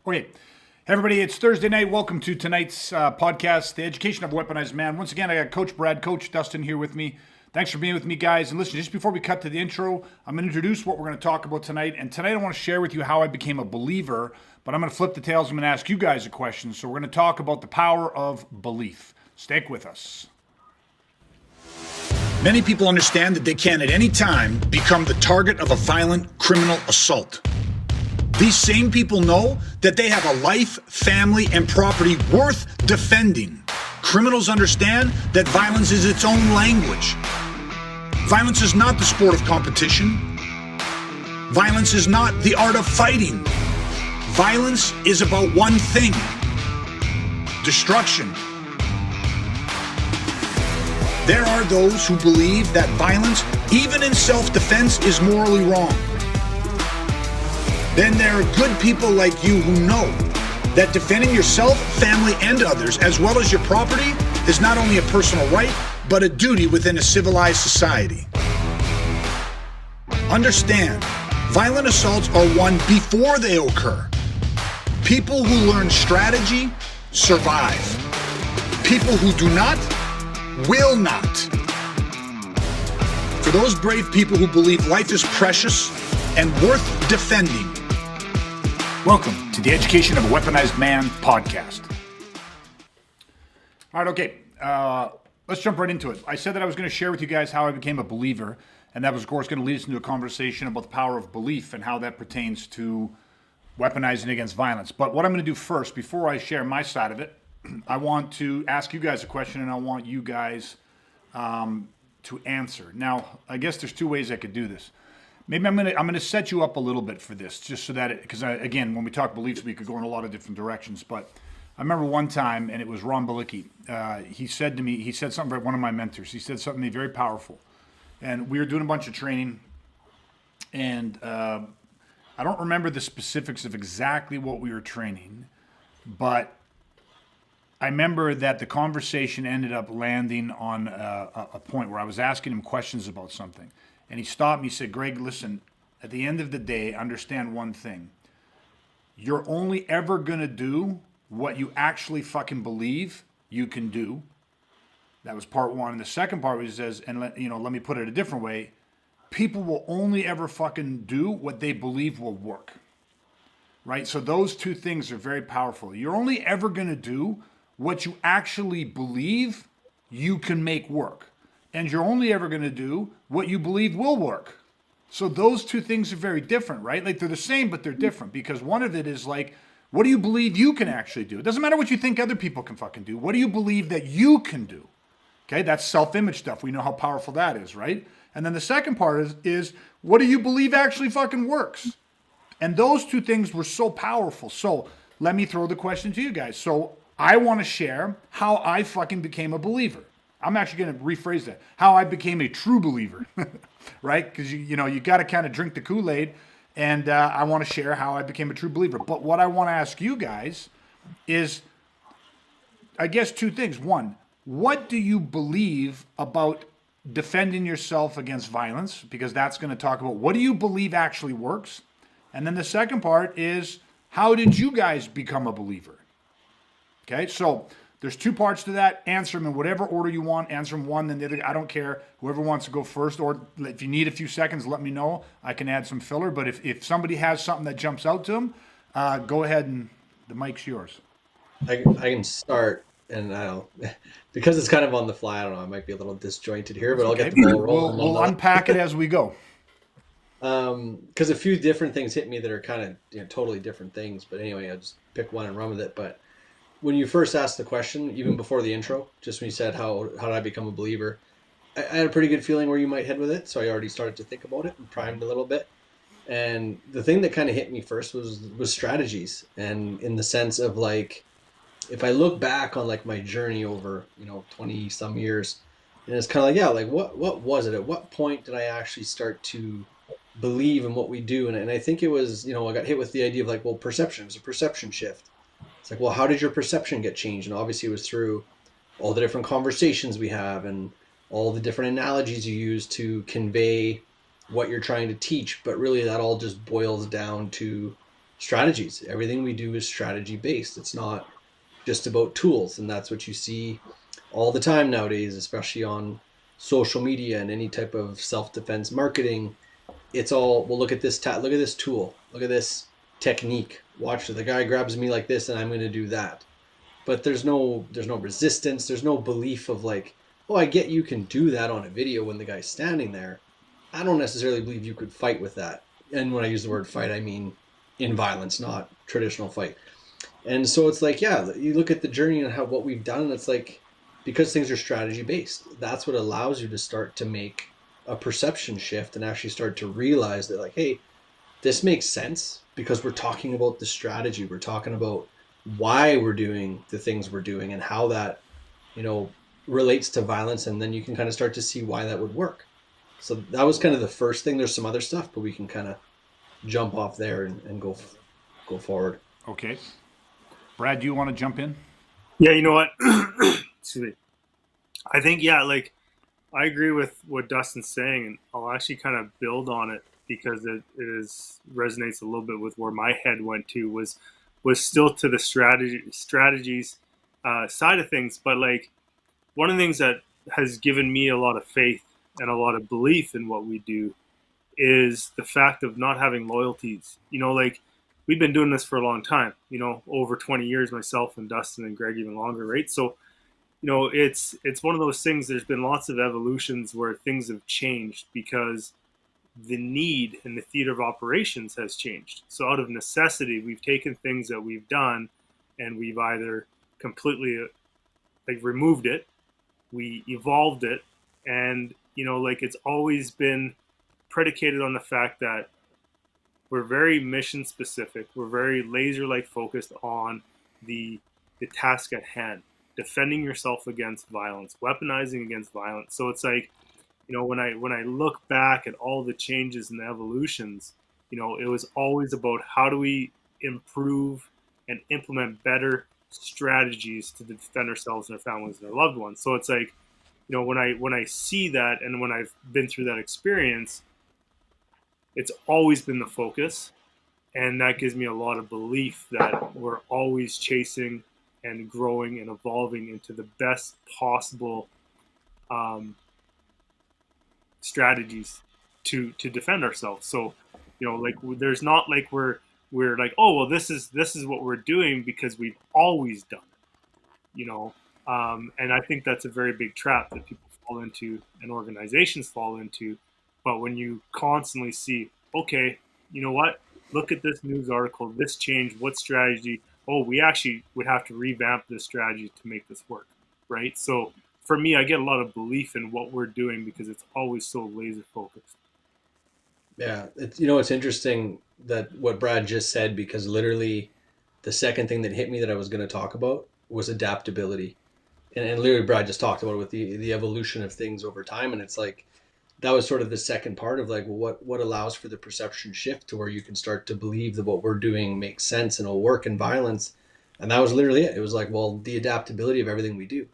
Okay. Hey everybody, it's Thursday night. Welcome to tonight's podcast, The Education of a Weaponized Man. Once again, I got Coach Brad, Coach Dustin here with me. Thanks for being with me, guys. And listen, just before we cut to the intro, I'm going to introduce what we're going to talk about tonight. And tonight I want to share with you how I became a believer, but I'm going to flip the tails. I'm going to ask you guys a question. So we're going to talk about the power of belief. Stick with us. Many people understand that they can at any time become the target of a violent criminal assault. These same people know that they have a life, family, and property worth defending. Criminals understand that violence is its own language. Violence is not the sport of competition. Violence is not the art of fighting. Violence is about one thing: destruction. There are those who believe that violence, even in self-defense, is morally wrong. Then there are good people like you who know that defending yourself, family, and others, as well as your property, is not only a personal right, but a duty within a civilized society. Understand, violent assaults are won before they occur. People who learn strategy survive. People who do not will not. For those brave people who believe life is precious and worth defending, welcome to the Education of a Weaponized Man podcast. All right, okay. Let's jump right into it. I said that I was going to share with you guys how I became a believer, and that was, of course, going to lead us into a conversation about the power of belief and how that pertains to weaponizing against violence. But what I'm going to do first, before I share my side of it, I want to ask you guys a question, and I want you guys to answer. Now, I guess there's two ways I could do this. Maybe I'm gonna set you up a little bit for this, just so that because again, when we talk beliefs, we could go in a lot of different directions. But I remember one time, and it was Ron Balicki. He said something about one of my mentors. He said something to me very powerful, and we were doing a bunch of training, and I don't remember the specifics of exactly what we were training, but I remember that the conversation ended up landing on a point where I was asking him questions about something. And he stopped me, he said, Greg, listen, at the end of the day, understand one thing. You're only ever going to do what you actually fucking believe you can do. That was part one. And the second part, he says, and let me put it a different way, people will only ever fucking do what they believe will work. Right? So those two things are very powerful. You're only ever going to do what you actually believe you can make work. And you're only ever going to do what you believe will work. So those two things are very different, right? Like they're the same, but they're different, because one of it is like, what do you believe you can actually do? It doesn't matter what you think other people can fucking do. What do you believe that you can do? Okay, that's self-image stuff. We know how powerful that is, right? And then the second part is what do you believe actually fucking works? And those two things were so powerful. So let me throw the question to you guys. So I want to share how I fucking became a believer. I'm actually going to rephrase that. How I became a true believer, right? Because you got to kind of drink the Kool-Aid, and I want to share how I became a true believer. But what I want to ask you guys is, I guess, two things. One, what do you believe about defending yourself against violence? Because that's going to talk about what do you believe actually works. And then the second part is, how did you guys become a believer? Okay, so there's two parts to that. Answer them in whatever order you want. Answer them one, then the other. I don't care. Whoever wants to go first, or if you need a few seconds, let me know. I can add some filler. But if somebody has something that jumps out to them, go ahead and the mic's yours. I can start, and I don't because it's kind of on the fly. I don't know. I might be a little disjointed here, but I'll get the ball rolling. We'll unpack it as we go. Because a few different things hit me that are kind of totally different things. But anyway, I'll just pick one and run with it. But when you first asked the question, even before the intro, just when you said how did I become a believer, I had a pretty good feeling where you might head with it. So I already started to think about it and primed a little bit. And the thing that kind of hit me first was strategies, and in the sense of like, if I look back on like my journey over 20 some years, and it's kind of like what was it? At what point did I actually start to believe in what we do? And I think it was I got hit with the idea of like, well, perception. It was a perception shift. It's like, well, how did your perception get changed? And obviously it was through all the different conversations we have and all the different analogies you use to convey what you're trying to teach. But really that all just boils down to strategies. Everything we do is strategy based. It's not just about tools. And that's what you see all the time nowadays, especially on social media and any type of self-defense marketing. It's all, well, look at this look at this tool, look at this technique. Watch, the guy grabs me like this and I'm going to do that. But there's no resistance, there's no belief of like, oh, I get you can do that on a video when the guy's standing there. I don't necessarily believe you could fight with that. And when I use the word fight, I mean in violence, not traditional fight. And so it's like, yeah, you look at the journey and how what we've done, and it's like, because things are strategy based, that's what allows you to start to make a perception shift and actually start to realize that, like, hey, this makes sense because we're talking about the strategy, we're talking about why we're doing the things we're doing and how that, you know, relates to violence, and then you can kind of start to see why that would work. So that was kind of the first thing. There's some other stuff, but we can kind of jump off there and go forward. Okay. Brad, do you want to jump in? Yeah, you know what? Excuse me. I think, yeah, like I agree with what Dustin's saying, and I'll actually kind of build on it because it resonates a little bit with where my head went to was still to the strategies side of things. But like one of the things that has given me a lot of faith and a lot of belief in what we do is the fact of not having loyalties. You know, like we've been doing this for a long time, you know, over 20 years, myself and Dustin and Greg even longer, right? So, you know, it's one of those things, there's been lots of evolutions where things have changed because the need in the theater of operations has changed. So out of necessity, we've taken things that we've done and we've either completely like removed it, we evolved it, and, you know, like it's always been predicated on the fact that we're very mission specific. We're very laser like focused on the task at hand, defending yourself against violence, weaponizing against violence. So it's like, you know, when I look back at all the changes and the evolutions, you know, it was always about how do we improve and implement better strategies to defend ourselves and our families and our loved ones. So it's like, you know, when I see that and when I've been through that experience, it's always been the focus, and that gives me a lot of belief that we're always chasing and growing and evolving into the best possible strategies to defend ourselves. So, you know, like there's not like we're like, oh well, this is what we're doing because we've always done it, you know. And I think that's a very big trap that people fall into and organizations fall into. But when you constantly see, okay, you know what? Look at this news article, this change, what strategy? Oh, we actually would have to revamp this strategy to make this work, right? So for me, I get a lot of belief in what we're doing because it's always so laser focused. Yeah, it's, you know, it's interesting that what Brad just said, because literally the second thing that hit me that I was going to talk about was adaptability. And literally Brad just talked about it with the evolution of things over time. And it's like, that was sort of the second part of like, well, what allows for the perception shift to where you can start to believe that what we're doing makes sense and will work in violence. And that was literally it. It was like, well, the adaptability of everything we do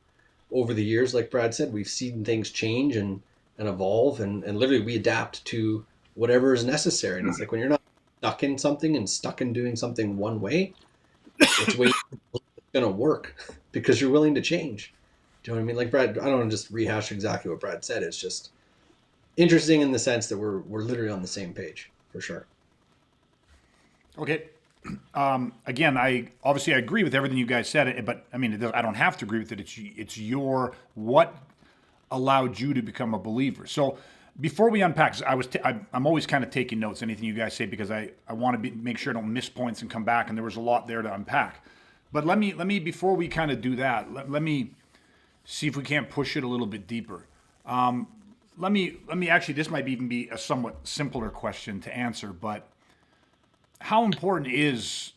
over the years, like Brad said, we've seen things change and evolve, and literally we adapt to whatever is necessary. And it's like, when you're not stuck in something and stuck in doing something one way, it's way going to work because you're willing to change. Do you know what I mean? Like Brad, I don't want to just rehash exactly what Brad said. It's just interesting in the sense that we're literally on the same page for sure. Okay. Again, I agree with everything you guys said, but I mean, I don't have to agree with it. It's your what allowed you to become a believer. So before we unpack, I'm always kind of taking notes, anything you guys say, because I want to make sure I don't miss points and come back. And there was a lot there to unpack. But let me before we kind of do that, let me see if we can't push it a little bit deeper. Let me actually, this might even be a somewhat simpler question to answer, but how important is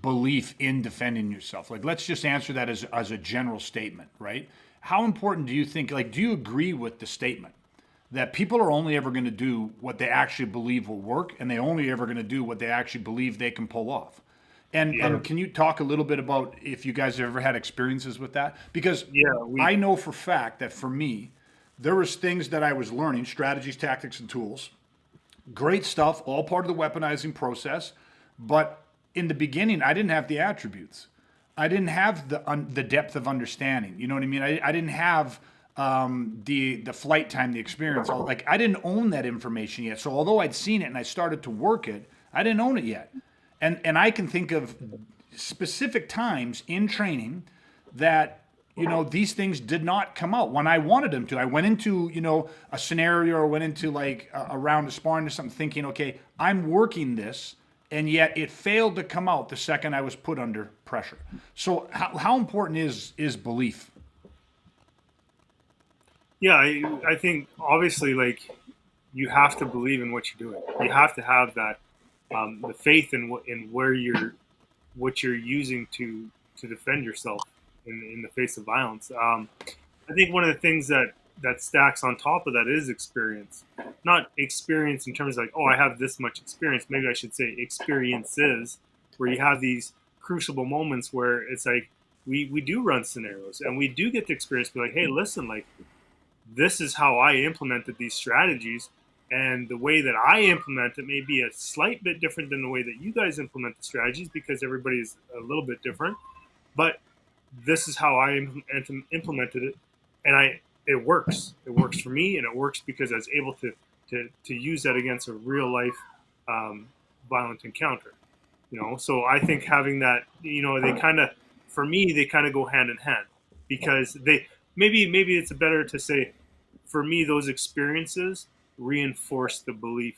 belief in defending yourself? Like, let's just answer that as a general statement, right? How important do you think, like, do you agree with the statement that people are only ever going to do what they actually believe will work, and they only ever going to do what they actually believe they can pull off? And can you talk a little bit about if you guys have ever had experiences with that? Because I know for fact that for me, there was things that I was learning, strategies, tactics, and tools. Great stuff, all part of the weaponizing process. But in the beginning, I didn't have the attributes. I didn't have the depth of understanding. You know what I mean? I didn't have the flight time, the experience. Like, I didn't own that information yet. So although I'd seen it and I started to work it, I didn't own it yet. And I can think of specific times in training that, you know, these things did not come out when I wanted them to. I went into, you know, a scenario or went into like a round of sparring or something thinking, okay, I'm working this, and yet it failed to come out the second I was put under pressure. So how important is belief? Yeah, I think obviously, like, you have to believe in what you're doing. You have to have that the faith in what you're using to defend yourself in the face of violence. I think one of the things that stacks on top of that is experience. Not experience in terms of like, oh, I have this much experience. Maybe I should say experiences, where you have these crucible moments where it's like we do run scenarios and we do get the experience. Be like, hey, listen, like, this is how I implemented these strategies, and the way that I implement it may be a slight bit different than the way that you guys implement the strategies, because everybody's a little bit different. But this is how I implemented it, and it works. It works for me, and it works because I was able to use that against a real life violent encounter. You know, so I think having that, you know, they kind of, for me, they kind of go hand in hand, because they maybe it's better to say, for me, those experiences reinforce the belief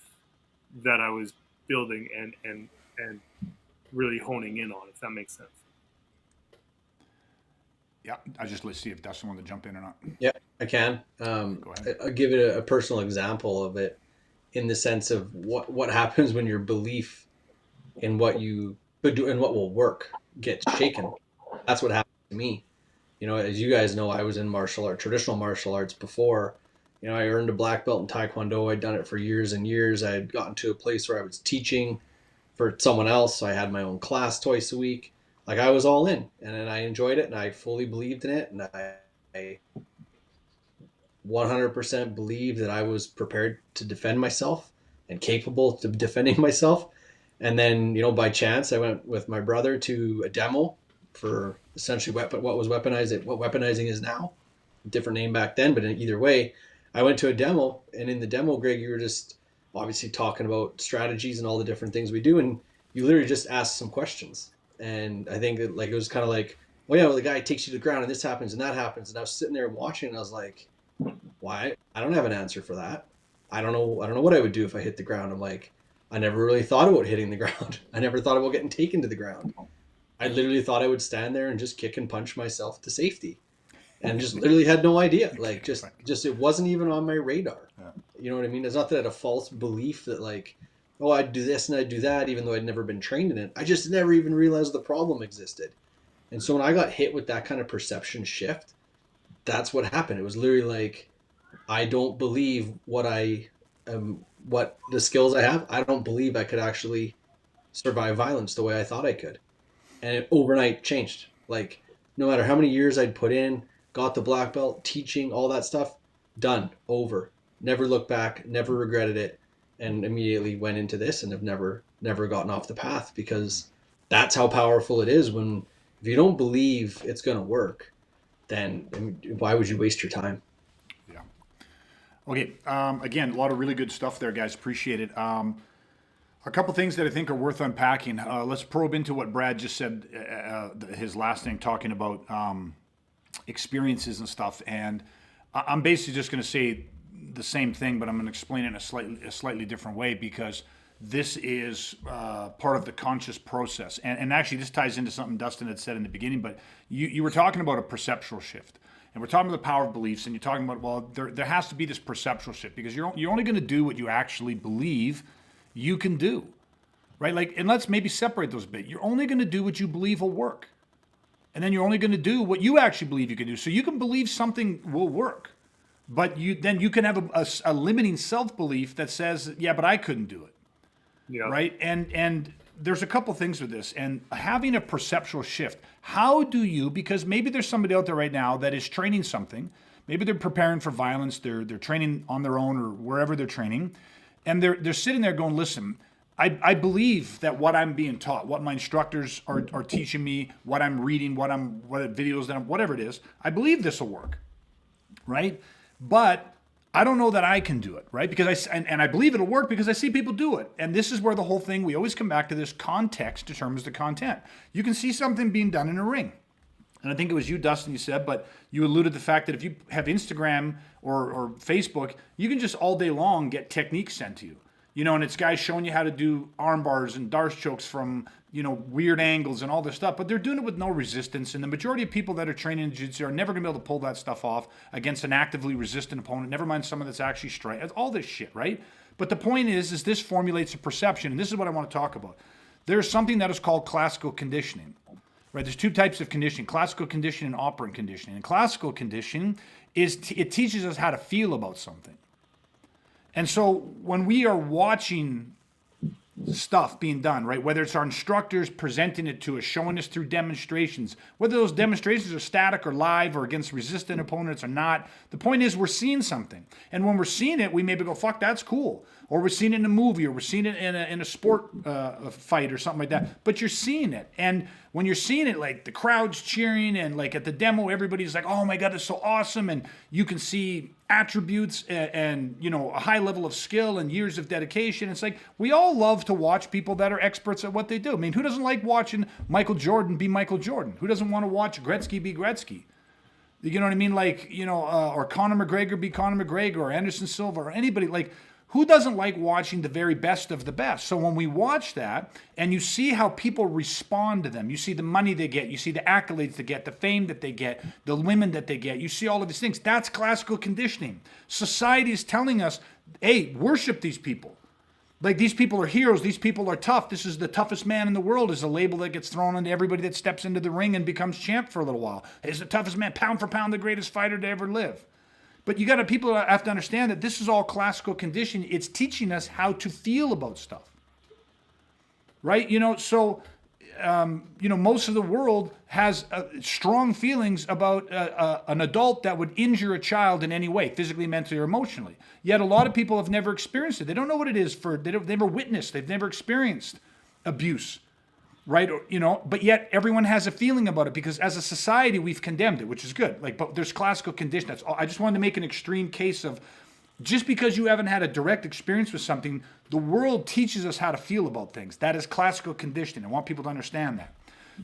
that I was building and really honing in on, if that makes sense. Yeah, let's see if Dustin wanted to jump in or not. Yeah, I can. Go ahead. I'll give it a personal example of it, in the sense of what happens when your belief in what you could do and what will work gets shaken. That's what happened to me. You know, as you guys know, I was in traditional martial arts before. You know, I earned a black belt in Taekwondo. I'd done it for years and years. I had gotten to a place where I was teaching for someone else. So I had my own class twice a week. Like, I was all in, and then I enjoyed it, and I fully believed in it, and I 100% believed that I was prepared to defend myself and capable of defending myself. And then, you know, by chance, I went with my brother to a demo for essentially what weaponizing is now. Different name back then, but in either way, I went to a demo, and in the demo, Greg, you were just obviously talking about strategies and all the different things we do, and you literally just asked some questions. And I think that, like, it was kind of like, well, yeah, well, the guy takes you to the ground and this happens and that happens. And I was sitting there watching, and I was like, why? I don't have an answer for that. I don't know what I would do if I hit the ground. I'm like, I never really thought about hitting the ground. I never thought about getting taken to the ground. I literally thought I would stand there and just kick and punch myself to safety, and just literally had no idea. Like, just it wasn't even on my radar. Yeah. You know what I mean? It's not that I had a false belief that, like, oh, I'd do this and I'd do that, even though I'd never been trained in it. I just never even realized the problem existed. And so when I got hit with that kind of perception shift, that's what happened. It was literally like, I don't believe what the skills I have. I don't believe I could actually survive violence the way I thought I could. And it overnight changed. Like, no matter how many years I'd put in, got the black belt, teaching, all that stuff, done, over. Never looked back, never regretted it. And immediately went into this and have never gotten off the path, because that's how powerful it is. When, if you don't believe it's going to work, then why would you waste your time? Yeah. Okay. Again, a lot of really good stuff there, guys. Appreciate it. A couple things that I think are worth unpacking. Let's probe into what Brad just said, his last thing, talking about experiences and stuff. And I'm basically just going to say the same thing, but I'm going to explain it in a slightly different way, because this is part of the conscious process. And actually, this ties into something Dustin had said in the beginning, but you were talking about a perceptual shift. And we're talking about the power of beliefs, and you're talking about, well, there has to be this perceptual shift, because you're only going to do what you actually believe you can do, right? Like, and let's maybe separate those a bit. You're only going to do what you believe will work. And then you're only going to do what you actually believe you can do. So you can believe something will work, but you can have a limiting self-belief that says, yeah, but I couldn't do it. Yeah. Right? And there's a couple things with this, and having a perceptual shift. How do you, because maybe there's somebody out there right now that is training something, maybe they're preparing for violence, they're training on their own or wherever they're training, and they're sitting there going, listen, I believe that what I'm being taught, what my instructors are teaching me, what I'm reading, what videos that whatever it is, I believe this will work, right? But I don't know that I can do it, right? Because I believe it'll work because I see people do it. And this is where the whole thing, we always come back to this: context determines the content. You can see something being done in a ring. And I think it was you, Dustin, you said, but you alluded to the fact that if you have Instagram or Facebook, you can just all day long get techniques sent to you. And it's guys showing you how to do arm bars and Darce chokes from, weird angles and all this stuff, but they're doing it with no resistance. And the majority of people that are training in jiu-jitsu are never going to be able to pull that stuff off against an actively resistant opponent, never mind someone that's actually straight. It's all this shit, right? But the point is this formulates a perception, and this is what I want to talk about. There's something that is called classical conditioning, right? There's two types of conditioning: classical conditioning and operant conditioning. And classical conditioning it teaches us how to feel about something. And so when we are watching stuff being done, right, whether it's our instructors presenting it to us, showing us through demonstrations, whether those demonstrations are static or live or against resistant opponents or not, the point is we're seeing something. And when we're seeing it, we maybe go, fuck, that's cool. Or we're seeing it in a movie, or we're seeing it in a sport fight or something like that. But you're seeing it. And when you're seeing it, like the crowd's cheering, and like at the demo, everybody's like, oh my God, it's so awesome. And you can see attributes and a high level of skill and years of dedication. It's like, we all love to watch people that are experts at what they do. I mean, who doesn't like watching Michael Jordan be Michael Jordan? Who doesn't want to watch Gretzky be Gretzky? You know what I mean? Like, or Conor McGregor be Conor McGregor, or Anderson Silva, or anybody. Like, who doesn't like watching the very best of the best? So when we watch that and you see how people respond to them, you see the money they get, you see the accolades they get, the fame that they get, the women that they get, you see all of these things. That's classical conditioning. Society is telling us, hey, worship these people. Like, these people are heroes. These people are tough. This is the toughest man in the world, is a label that gets thrown onto everybody that steps into the ring and becomes champ for a little while. He's the toughest man, pound for pound, the greatest fighter to ever live. But people have to understand that this is all classical conditioning. It's teaching us how to feel about stuff, right? So most of the world has strong feelings about an adult that would injure a child in any way, physically, mentally, or emotionally. Yet a lot of people have never experienced it. They don't know what it is they've never witnessed, they've never experienced abuse. Right? But yet everyone has a feeling about it because as a society we've condemned it, which is good. But there's classical conditioning. That's all. I just wanted to make an extreme case of, just because you haven't had a direct experience with something, the world teaches us how to feel about things. That is classical conditioning. I want people to understand that.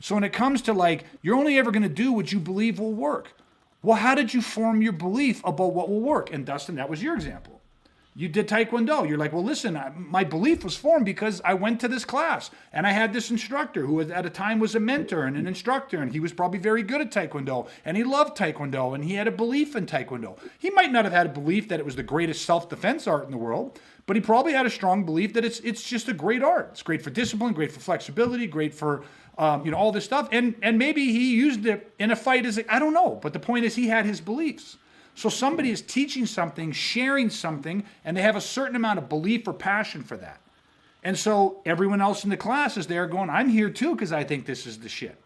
So when it comes to you're only ever going to do what you believe will work. Well, how did you form your belief about what will work? And Dustin, that was your example. You did Taekwondo. You're like, well, listen, my belief was formed because I went to this class and I had this instructor who at a time was a mentor and an instructor, and he was probably very good at Taekwondo, and he loved Taekwondo, and he had a belief in Taekwondo. He might not have had a belief that it was the greatest self-defense art in the world, but he probably had a strong belief that it's just a great art. It's great for discipline, great for flexibility, great for all this stuff. And maybe he used it in a fight I don't know. But the point is, he had his beliefs. So somebody is teaching something, sharing something, and they have a certain amount of belief or passion for that. And so everyone else in the class is there going, I'm here too because I think this is the shit.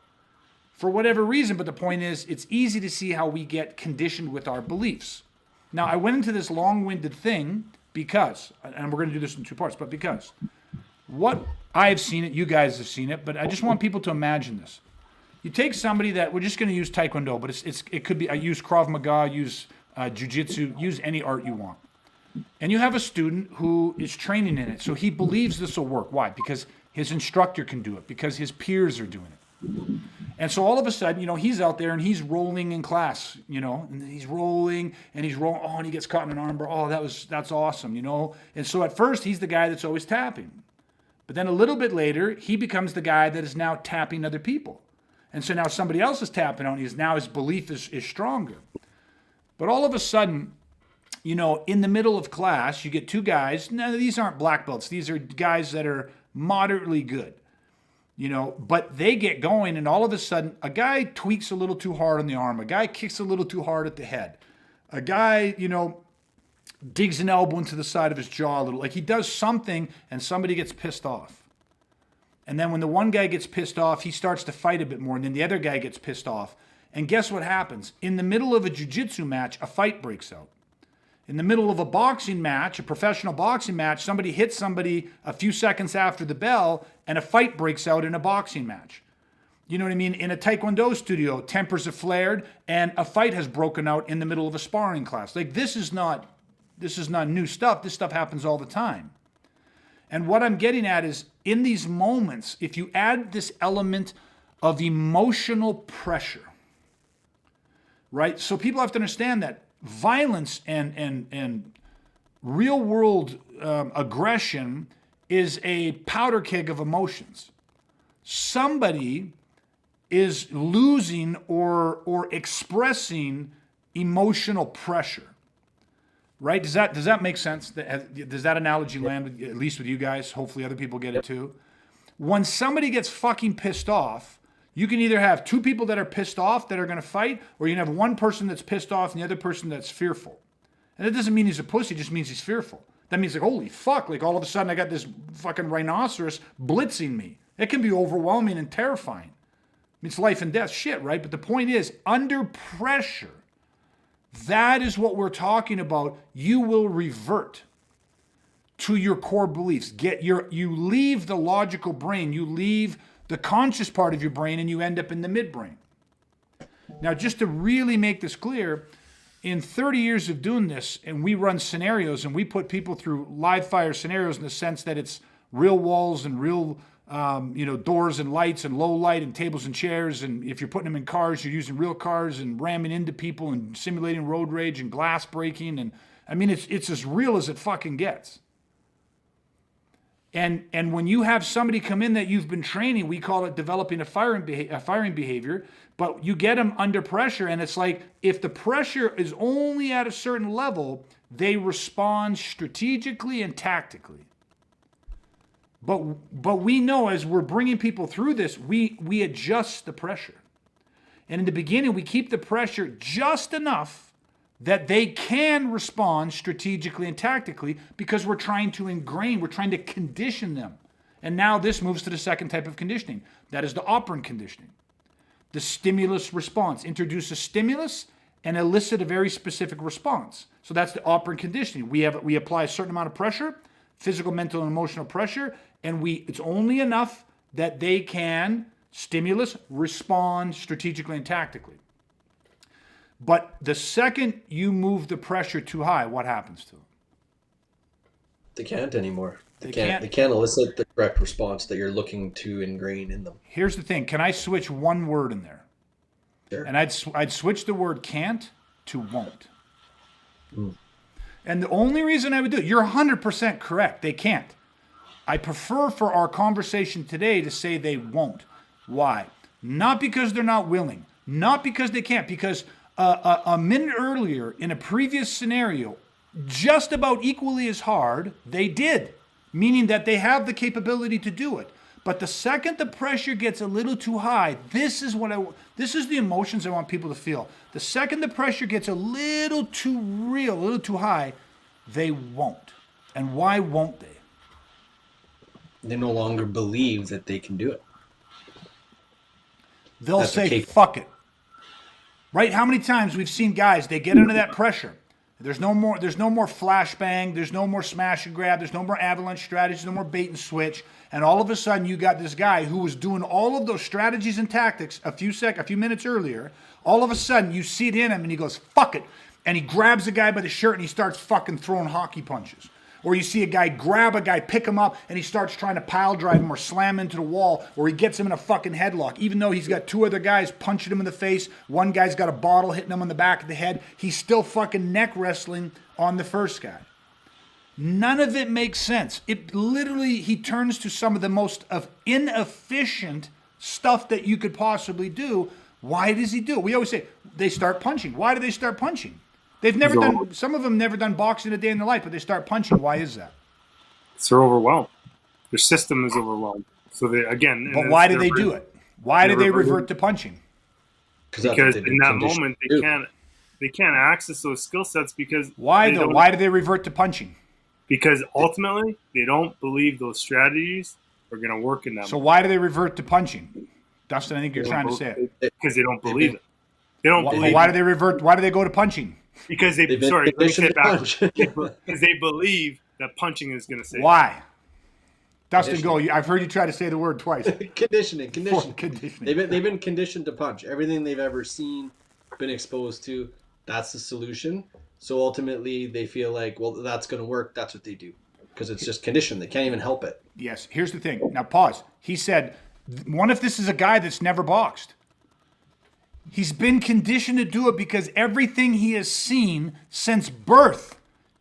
For whatever reason, but the point is, it's easy to see how we get conditioned with our beliefs. Now, I went into this long-winded thing because, and we're going to do this in two parts, but because what I've seen it, you guys have seen it, but I just want people to imagine this. You take somebody that, we're just going to use Taekwondo, but it could be, I use Krav Maga, use Jiu-Jitsu, use any art you want. And you have a student who is training in it, so he believes this will work. Why? Because his instructor can do it, because his peers are doing it. And so all of a sudden, he's out there and he's rolling in class, and he's rolling, and oh, and he gets caught in an armbar. Oh, that's awesome, And so at first, he's the guy that's always tapping. But then a little bit later, he becomes the guy that is now tapping other people. And so now somebody else is tapping on. Now his belief is stronger. But all of a sudden, in the middle of class, you get two guys. Now, these aren't black belts. These are guys that are moderately good, but they get going, and all of a sudden, a guy tweaks a little too hard on the arm. A guy kicks a little too hard at the head. A guy, digs an elbow into the side of his jaw a little. Like, he does something, and somebody gets pissed off. And then when the one guy gets pissed off, he starts to fight a bit more, and then the other guy gets pissed off. And guess what happens? In the middle of a jiu-jitsu match, a fight breaks out. In the middle of a boxing match, a professional boxing match, somebody hits somebody a few seconds after the bell and a fight breaks out in a boxing match. You know what I mean? In a Taekwondo studio, tempers have flared and a fight has broken out in the middle of a sparring class. Like this is not new stuff. This stuff happens all the time. And what I'm getting at is in these moments, if you add this element of emotional pressure, right? So people have to understand that violence and real world aggression is a powder keg of emotions. Somebody is losing or expressing emotional pressure, right? Does that make sense? Does that analogy land at least with you guys? Hopefully other people get it too. When somebody gets fucking pissed off, you can either have two people that are pissed off that are going to fight, or you can have one person that's pissed off and the other person that's fearful. And it doesn't mean he's a pussy, it just means he's fearful. That means like, holy fuck, like all of a sudden I got this fucking rhinoceros blitzing me. It can be overwhelming and terrifying. It's life and death shit, right? But the point is, under pressure, that is what we're talking about. You will revert to your core beliefs. You leave the logical brain, you leave the conscious part of your brain, and you end up in the midbrain. Now, just to really make this clear, in 30 years of doing this, and we run scenarios, and we put people through live fire scenarios in the sense that it's real walls and real doors and lights and low light and tables and chairs, and if you're putting them in cars, you're using real cars and ramming into people and simulating road rage and glass breaking, and I mean it's as real as it fucking gets. And when you have somebody come in that you've been training, we call it developing a firing behavior, but you get them under pressure, and it's like if the pressure is only at a certain level, they respond strategically and tactically. But we know as we're bringing people through this, we adjust the pressure. And in the beginning, we keep the pressure just enough that they can respond strategically and tactically because we're trying to ingrain, we're trying to condition them. And now this moves to the second type of conditioning. That is the operant conditioning. The stimulus response. Introduce a stimulus and elicit a very specific response. So that's the operant conditioning. We apply a certain amount of pressure, physical, mental, and emotional pressure, and it's only enough that they can stimulus respond strategically and tactically. But the second you move the pressure too high, what happens to them? They can't anymore. They can't elicit the correct response that you're looking to ingrain in them. Here's the thing. Can I switch one word in there? Sure. And I'd switch the word can't to won't. And the only reason I would do it, you're 100% correct. They can't. I prefer for our conversation today to say they won't. Why? Not because they're not willing. Not because they can't. Because a minute earlier in a previous scenario, just about equally as hard, they did. Meaning that they have the capability to do it. But the second the pressure gets a little too high, this is the emotions I want people to feel. The second the pressure gets a little too real, a little too high, they won't. And why won't they? They no longer believe that they can do it. They'll say, fuck it. Right? How many times we've seen guys, they get under that pressure. There's no more flashbang, there's no more smash and grab, there's no more avalanche strategies, no more bait and switch. And all of a sudden you got this guy who was doing all of those strategies and tactics a few minutes earlier. All of a sudden you see it in him and he goes, fuck it. And he grabs the guy by the shirt and he starts fucking throwing hockey punches. Or you see a guy grab a guy, pick him up, and he starts trying to pile drive him or slam into the wall, or he gets him in a fucking headlock. Even though he's got two other guys punching him in the face, one guy's got a bottle hitting him on the back of the head, he's still fucking neck wrestling on the first guy. None of it makes sense. It literally, he turns to some of the most inefficient stuff that you could possibly do. Why does he do it? We always say, they start punching. Why do they start punching? Some of them never done boxing a day in their life, but they start punching. Why is that? They're overwhelmed. Their system is overwhelmed. So they, again. But why do they do it? Why do they revert to punching? Because in that moment, they can't access those skill sets because. Why though? Why do they revert to punching? Because ultimately, they don't believe those strategies are going to work in them. So why do they revert to punching? Dustin, I think you're trying to say it. Because they don't believe it. They don't believe Why it. do they revert? Why do they go to punching? Because they They've been sorry, let me say conditioned it to backwards. punch. Because they believe that punching is going to save. Why? Dustin, go. Conditioning. I've heard you try to say the word twice. Conditioning. Conditioning. They've been conditioned to punch. Everything they've ever seen, been exposed to, that's the solution. So ultimately, they feel like, well, that's going to work. That's what they do because it's just conditioned. They can't even help it. Yes. Here's the thing. Now pause. He said, "What if this is a guy that's never boxed? He's been conditioned to do it because everything he has seen since birth.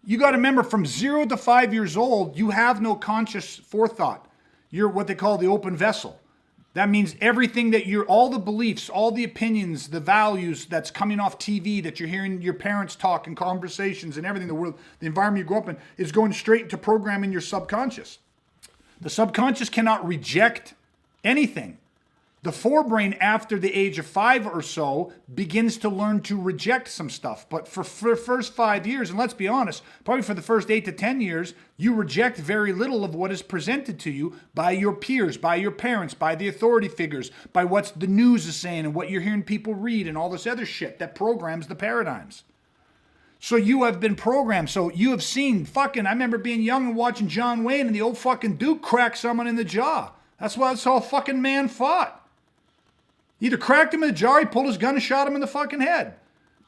You got to remember, from 0 to 5 years old, you have no conscious forethought. You're what they call the open vessel. That means everything that all the beliefs, all the opinions, the values that's coming off TV, that you're hearing your parents talk and conversations and everything, the environment you grew up in, is going straight into programming your subconscious. The subconscious cannot reject anything. The forebrain, after the age of 5 or so, begins to learn to reject some stuff. But for the first 5 years, and let's be honest, probably for the first 8 to 10 years, you reject very little of what is presented to you by your peers, by your parents, by the authority figures, by what the news is saying and what you're hearing people read and all this other shit that programs the paradigms. So you have been programmed. So you have seen I remember being young and watching John Wayne and the old fucking Duke crack someone in the jaw. That's how a fucking man fought. Either cracked him in the jaw, he pulled his gun and shot him in the fucking head.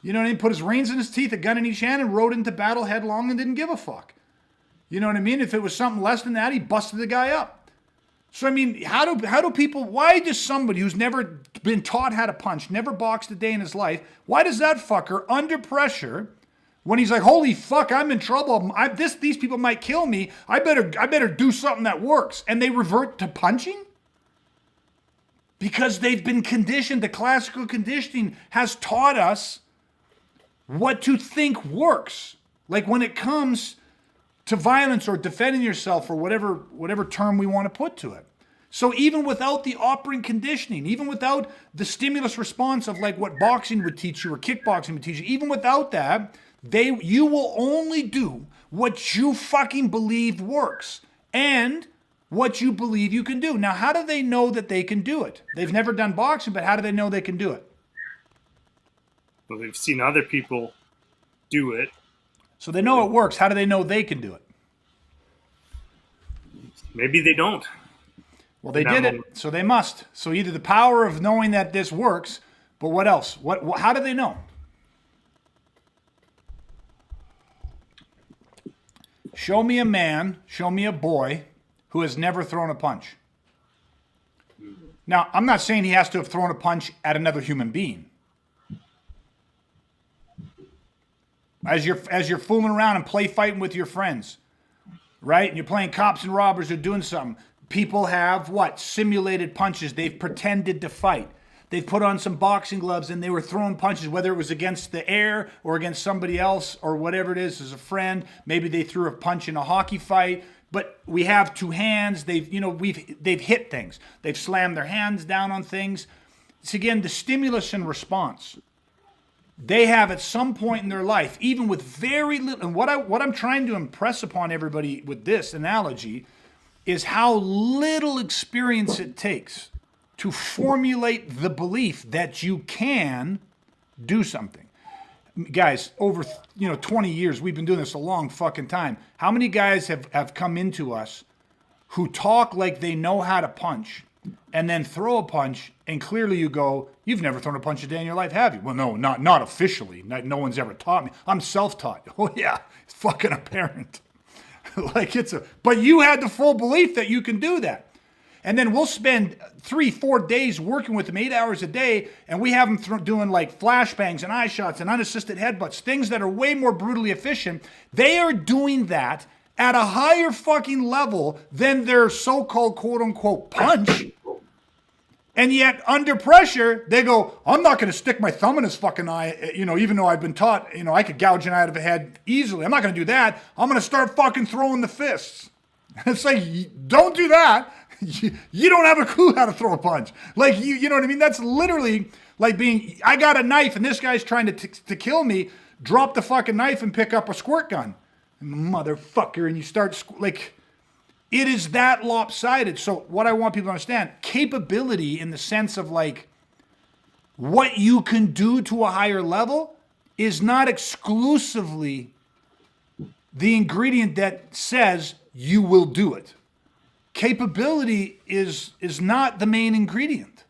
You know what I mean? Put his reins in his teeth, a gun in each hand, and rode into battle headlong and didn't give a fuck. You know what I mean? If it was something less than that, he busted the guy up. So I mean, how do people? Why does somebody who's never been taught how to punch, never boxed a day in his life, why does that fucker under pressure, when he's like, holy fuck, I'm in trouble. These people might kill me. I better do something that works, and they revert to punching? Because they've been conditioned. The classical conditioning has taught us what to think works. Like when it comes to violence or defending yourself or whatever term we want to put to it. So even without the operant conditioning, even without the stimulus response of like what boxing would teach you or kickboxing would teach you, even without that, you will only do what you fucking believe works. And what you believe you can do. Now, how do they know that they can do it? They've never done boxing, but how do they know they can do it? Well, they've seen other people do it. So they know it works. How do they know they can do it? Maybe they don't. Well, they did it, so they must. So either the power of knowing that this works, but what else? How do they know? Show me a man, show me a boy who has never thrown a punch. Now, I'm not saying he has to have thrown a punch at another human being. As you're fooling around and play fighting with your friends, right? And you're playing cops and robbers or doing something. People have simulated punches. They've pretended to fight. They've put on some boxing gloves and they were throwing punches, whether it was against the air or against somebody else or whatever it is, as a friend. Maybe they threw a punch in a hockey fight. But we have two hands. They've hit things. They've slammed their hands down on things. It's again the stimulus and response. They have at some point in their life, even with very little. And what I'm trying to impress upon everybody with this analogy is how little experience it takes to formulate the belief that you can do something. Guys, over 20 years, we've been doing this a long fucking time. How many guys have come into us who talk like they know how to punch and then throw a punch, and clearly you go, you've never thrown a punch a day in your life, have you? Well, no, not officially. No one's ever taught me. I'm self-taught. Oh yeah, it's fucking apparent. But you had the full belief that you can do that. And then we'll spend 3-4 days working with them, 8 hours a day, and we have them doing like flashbangs and eye shots and unassisted headbutts, things that are way more brutally efficient. They are doing that at a higher fucking level than their so-called quote-unquote punch. And yet, under pressure, they go, I'm not going to stick my thumb in his fucking eye, even though I've been taught, I could gouge an eye out of a head easily. I'm not going to do that. I'm going to start fucking throwing the fists. It's like, don't do that. You don't have a clue how to throw a punch. Like, you know what I mean? That's literally like I got a knife and this guy's trying to kill me, drop the fucking knife and pick up a squirt gun. Motherfucker, and you start, it is that lopsided. So what I want people to understand, capability in the sense of like what you can do to a higher level is not exclusively the ingredient that says you will do it. Capability is not the main ingredient.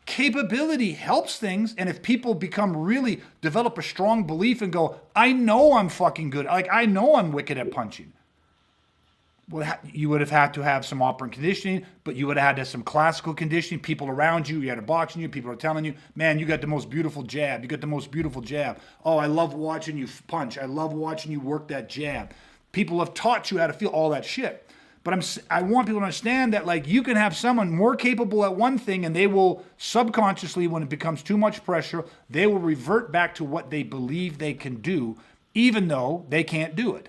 Capability helps things, and if people develop a strong belief and go, I know I'm fucking good, like I know I'm wicked at punching. Well, you would have had to have some operant conditioning, but you would have had to have some classical conditioning. People around you, you had a boxing you, people are telling you, man, you got the most beautiful jab. You got the most beautiful jab. Oh, I love watching you punch. I love watching you work that jab. People have taught you how to feel all that shit. But I want people to understand that, like, you can have someone more capable at one thing, and they will subconsciously, when it becomes too much pressure, they will revert back to what they believe they can do, even though they can't do it.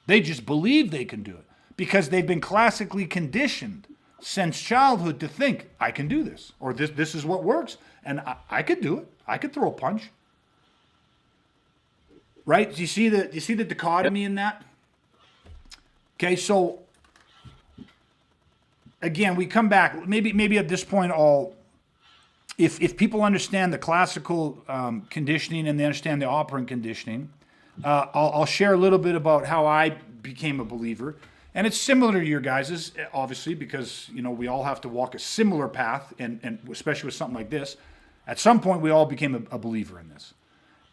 They just believe they can do it, because they've been classically conditioned since childhood to think, I can do this, or this is what works, and I could do it. I could throw a punch. Right? Do you see the dichotomy in that? Okay, so again, we come back. Maybe at this point, if people understand the classical conditioning and they understand the operant conditioning, I'll share a little bit about how I became a believer. And it's similar to your guys's, obviously, because we all have to walk a similar path, and especially with something like this. At some point, we all became a believer in this.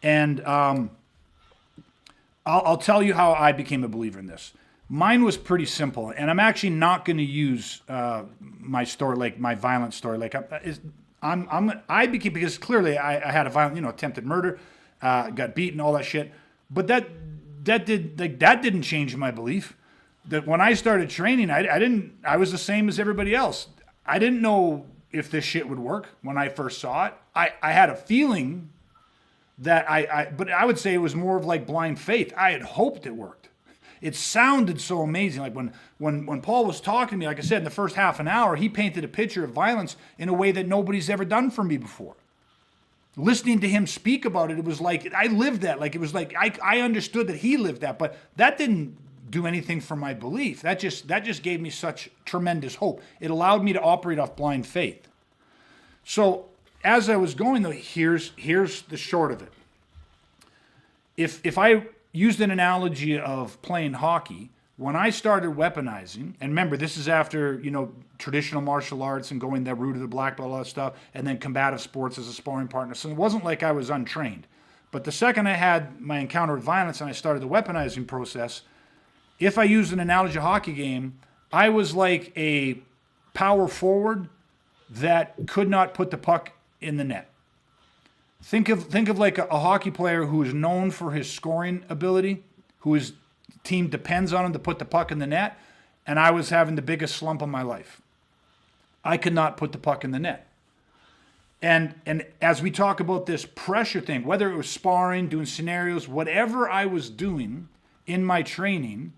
And I'll tell you how I became a believer in this. Mine was pretty simple, and I'm actually not going to use my story, like my violent story. Like I became, because clearly I had a violent, attempted murder, got beaten, all that shit. But that didn't change my belief. That when I started training, I was the same as everybody else. I didn't know if this shit would work when I first saw it. I had a feeling that but I would say it was more of like blind faith. I had hoped it worked. It sounded so amazing. Like when Paul was talking to me, like I said, in the first half an hour, he painted a picture of violence in a way that nobody's ever done for me before. Listening to him speak about it, it was like I lived that. Like it was like I understood that he lived that, but that didn't do anything for my belief. That just gave me such tremendous hope. It allowed me to operate off blind faith. So as I was going, though, here's the short of it. If I used an analogy of playing hockey, when I started weaponizing, and remember, this is after, traditional martial arts and going that route of the black belt, all that stuff, and then combative sports as a sparring partner. So it wasn't like I was untrained. But the second I had my encounter with violence and I started the weaponizing process, if I used an analogy of hockey game, I was like a power forward that could not put the puck in the net. Think of like a hockey player who is known for his scoring ability, whose team depends on him to put the puck in the net, and I was having the biggest slump of my life. I could not put the puck in the net. And as we talk about this pressure thing, whether it was sparring, doing scenarios, whatever I was doing in my training,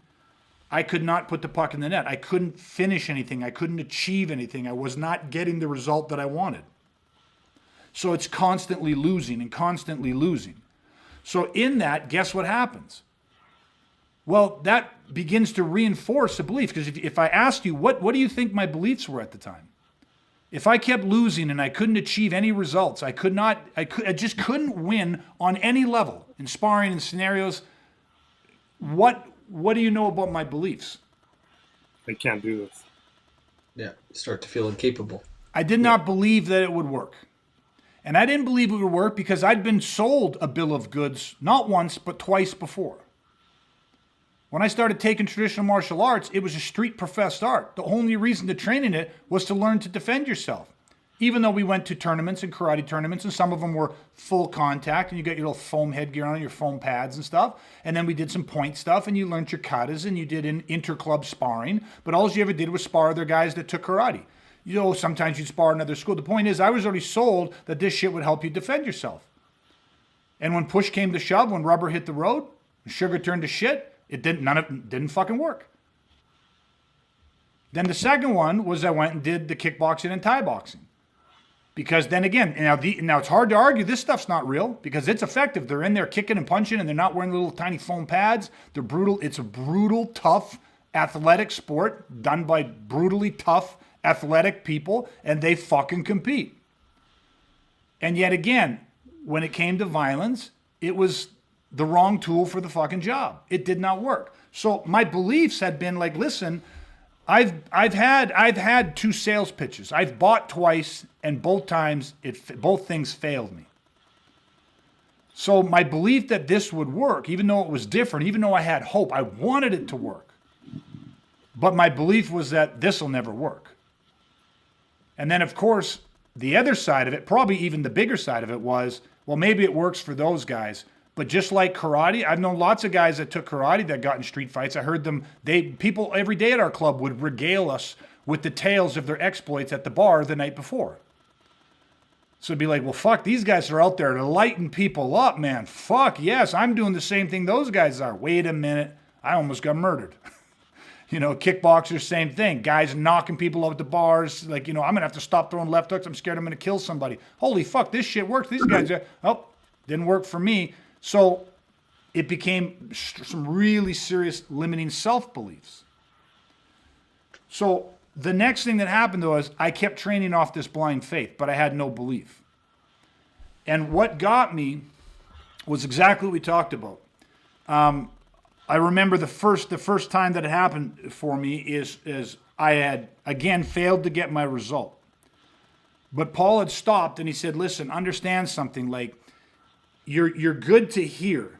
I could not put the puck in the net. I couldn't finish anything. I couldn't achieve anything. I was not getting the result that I wanted. So it's constantly losing and constantly losing. So in that, guess what happens? Well, that begins to reinforce a belief. Because if I asked you, what do you think my beliefs were at the time? If I kept losing and I couldn't achieve any results, I just couldn't win on any level in sparring and scenarios, what do you know about my beliefs? I can't do this. Yeah, start to feel incapable. I did not believe that it would work. And I didn't believe it would work because I'd been sold a bill of goods not once, but twice before. When I started taking traditional martial arts, it was a street professed art. The only reason to train in it was to learn to defend yourself. Even though we went to tournaments and karate tournaments, and some of them were full contact, and you got your little foam headgear on, your foam pads and stuff. And then we did some point stuff, and you learned your katas, and you did an inter-club sparring. But all you ever did was spar other guys that took karate. Sometimes you'd spar another school. The point is, I was already sold that this shit would help you defend yourself. And when push came to shove, when rubber hit the road, sugar turned to shit, none of it didn't fucking work. Then the second one was I went and did the kickboxing and Thai boxing. Because then again, now it's hard to argue this stuff's not real because it's effective. They're in there kicking and punching and they're not wearing little tiny foam pads. They're brutal. It's a brutal, tough, athletic sport done by brutally tough, athletic people, and they fucking compete. And yet again, when it came to violence, it was the wrong tool for the fucking job. It did not work. So my beliefs had been like, listen, I've had 2 sales pitches. I've bought twice, and both times both things failed me. So my belief that this would work, even though it was different, even though I had hope, I wanted it to work. But my belief was that this will never work. And then, of course, the other side of it, probably even the bigger side of it, was, well, maybe it works for those guys. But just like karate, I've known lots of guys that took karate that got in street fights. I heard them, people every day at our club would regale us with the tales of their exploits at the bar the night before. So it'd be like, well, fuck, these guys are out there to lighten people up, man. Fuck, yes, I'm doing the same thing those guys are. Wait a minute, I almost got murdered. Kickboxers, same thing. Guys knocking people out at the bars. Like, I'm going to have to stop throwing left hooks. I'm scared I'm going to kill somebody. Holy fuck, this shit works. These guys didn't work for me. So it became some really serious limiting self-beliefs. So the next thing that happened, though, is I kept training off this blind faith, but I had no belief. And what got me was exactly what we talked about. I remember the first time that it happened for me is I had, again, failed to get my result. But Paul had stopped and he said, listen, understand something. Like, you're good to here,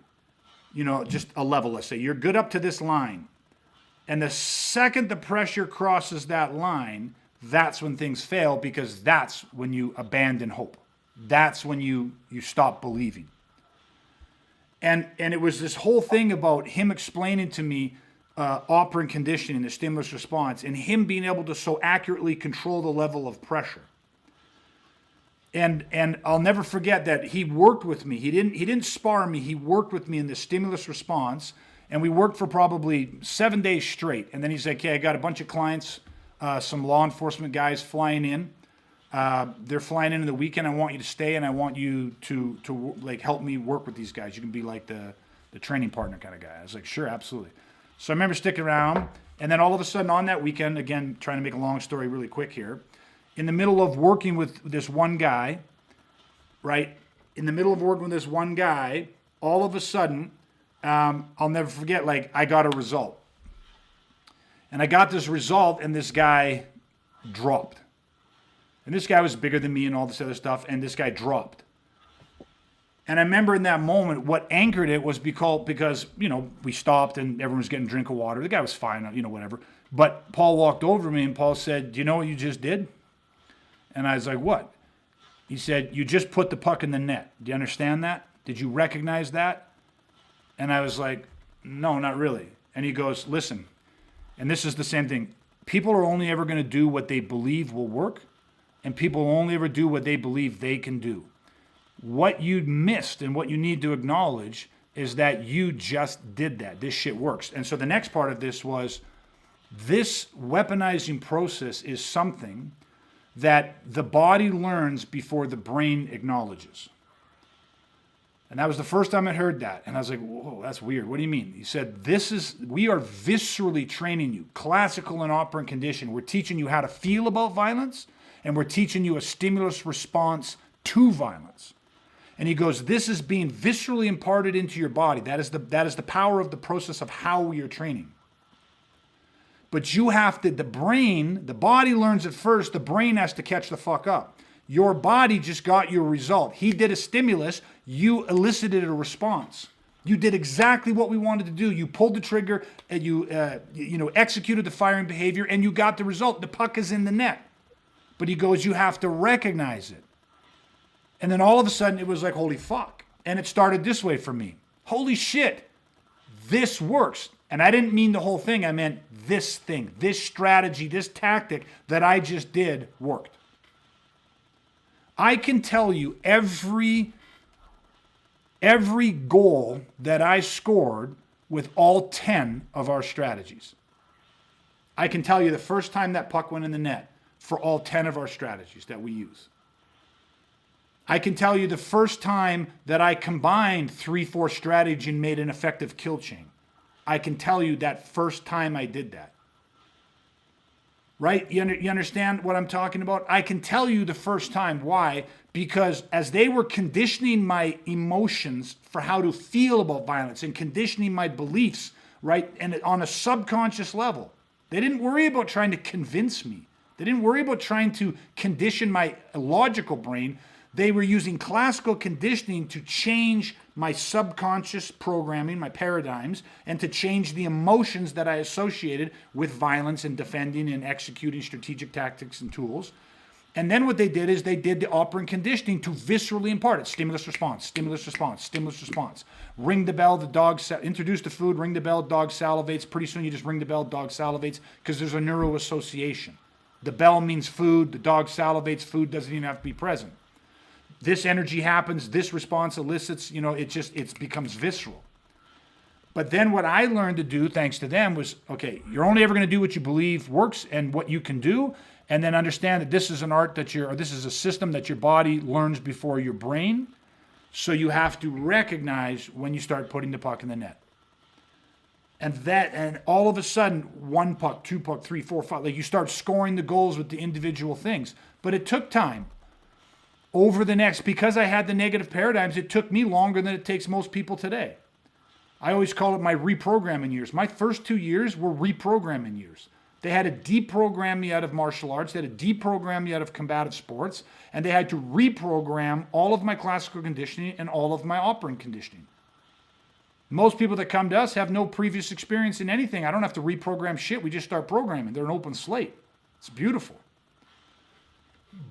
just a level, let's say. You're good up to this line. And the second the pressure crosses that line, that's when things fail, because that's when you abandon hope. That's when you stop believing. And it was this whole thing about him explaining to me operant conditioning, the stimulus response, and him being able to so accurately control the level of pressure. And I'll never forget that he worked with me. He didn't spar me. He worked with me in the stimulus response, and we worked for probably 7 days straight. And then he's like, "Okay, I got a bunch of clients, some law enforcement guys flying in. They're flying in the weekend. I want you to stay, and I want you to like help me work with these guys. You can be like the training partner kind of guy." I was like, "Sure, absolutely." So I remember sticking around, and then all of a sudden on that weekend, again, trying to make a long story really quick here, in the middle of working with this one guy, right? In the middle of working with this one guy, all of a sudden, I'll never forget, like, I got a result. And I got this result, and this guy dropped. And this guy was bigger than me and all this other stuff, and this guy dropped. And I remember in that moment, what anchored it was because we stopped and everyone was getting a drink of water. The guy was fine, whatever. But Paul walked over to me and Paul said, "Do you know what you just did?" And I was like, "What?" He said, "You just put the puck in the net. Do you understand that? Did you recognize that?" And I was like, "No, not really." And he goes, "Listen," and this is the same thing. People are only ever going to do what they believe will work, and people will only ever do what they believe they can do. What you missed and what you need to acknowledge is that you just did that. This shit works. And so the next part of this was, this weaponizing process is something that the body learns before the brain acknowledges. And that was the first time I heard that. And I was like, whoa, that's weird. What do you mean? He said, we are viscerally training you, classical and operant condition. We're teaching you how to feel about violence, and we're teaching you a stimulus response to violence. And he goes, this is being viscerally imparted into your body. That is the power of the process of how we are training. But you have to, the body learns it first, the brain has to catch the fuck up. Your body just got your result. He did a stimulus, you elicited a response. You did exactly what we wanted to do. You pulled the trigger, and you executed the firing behavior, and you got the result. The puck is in the net. But he goes, you have to recognize it. And then all of a sudden it was like, holy fuck. And it started this way for me. Holy shit, this works. And I didn't mean the whole thing. I meant this thing, this strategy, this tactic that I just did worked. I can tell you every goal that I scored with all 10 of our strategies. I can tell you the first time that puck went in the net for all 10 of our strategies that we use. I can tell you the first time that I combined 3-4 strategy and made an effective kill chain. I can tell you that first time I did that. right? You understand what I'm talking about? I can tell you the first time why, because as they were conditioning my emotions for how to feel about violence and conditioning my beliefs, right? And on a subconscious level, they didn't worry about trying to convince me. They didn't worry about trying to condition my logical brain. They were using classical conditioning to change my subconscious programming, my paradigms, and to change the emotions that I associated with violence and defending and executing strategic tactics and tools. And then what they did is they did the operant conditioning to viscerally impart it. Stimulus response, stimulus response, stimulus response. Ring the bell, the dog, introduce the food, ring the bell, dog salivates. Pretty soon you just ring the bell, dog salivates, because there's a neuro association. The bell means food, the dog salivates, food doesn't even have to be present. This energy happens, this response elicits, it becomes visceral. But then what I learned to do, thanks to them, was, okay, you're only ever going to do what you believe works and what you can do, and then understand that this is an art that this is a system that your body learns before your brain. So you have to recognize when you start putting the puck in the net. And all of a sudden, 1 puck, 2 puck, 3, 4, 5, like you start scoring the goals with the individual things. But it took time. Because I had the negative paradigms, it took me longer than it takes most people today. I always call it my reprogramming years. My first 2 years were reprogramming years. They had to deprogram me out of martial arts. They had to deprogram me out of combative sports. And they had to reprogram all of my classical conditioning and all of my operant conditioning. Most people that come to us have no previous experience in anything. I don't have to reprogram shit. We just start programming. They're an open slate. It's beautiful.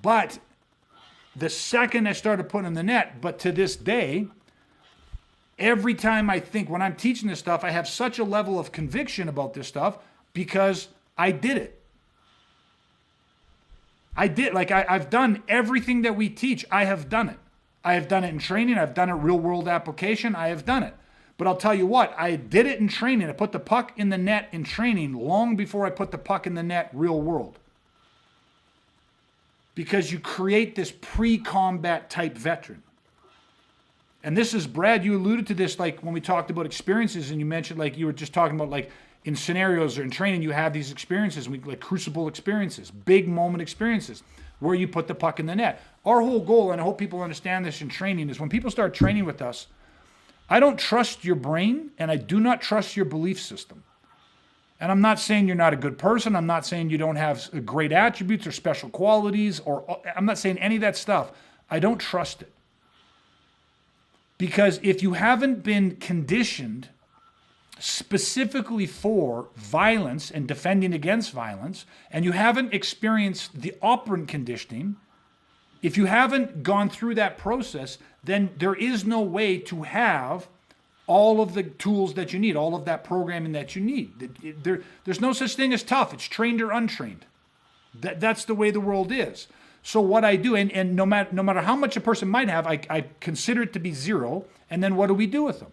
But the second I started putting in the net, but to this day, every time I think, when I'm teaching this stuff, I have such a level of conviction about this stuff because I did it. I've done everything that we teach. I have done it. I have done it in training. I've done it real world application. I have done it. But I'll tell you what, I did it in training. I put the puck in the net in training long before I put the puck in the net real world. Because you create this pre-combat type veteran. And this is, Brad, you alluded to this, like when we talked about experiences and you mentioned, like you were just talking about, like in scenarios or in training, you have these experiences, like crucible experiences, big moment experiences where you put the puck in the net. Our whole goal, and I hope people understand this in training, is when people start training with us, I don't trust your brain and I do not trust your belief system. And I'm not saying you're not a good person. I'm not saying you don't have great attributes or special qualities, or I'm not saying any of that stuff. I don't trust it. Because if you haven't been conditioned specifically for violence and defending against violence, and you haven't experienced the operant conditioning, if you haven't gone through that process, then there is no way to have all of the tools that you need, all of that programming that you need. There's no such thing as tough. It's trained or untrained. That's the way the world is. So what I do, and no matter how much a person might have, I consider it to be zero. And then what do we do with them?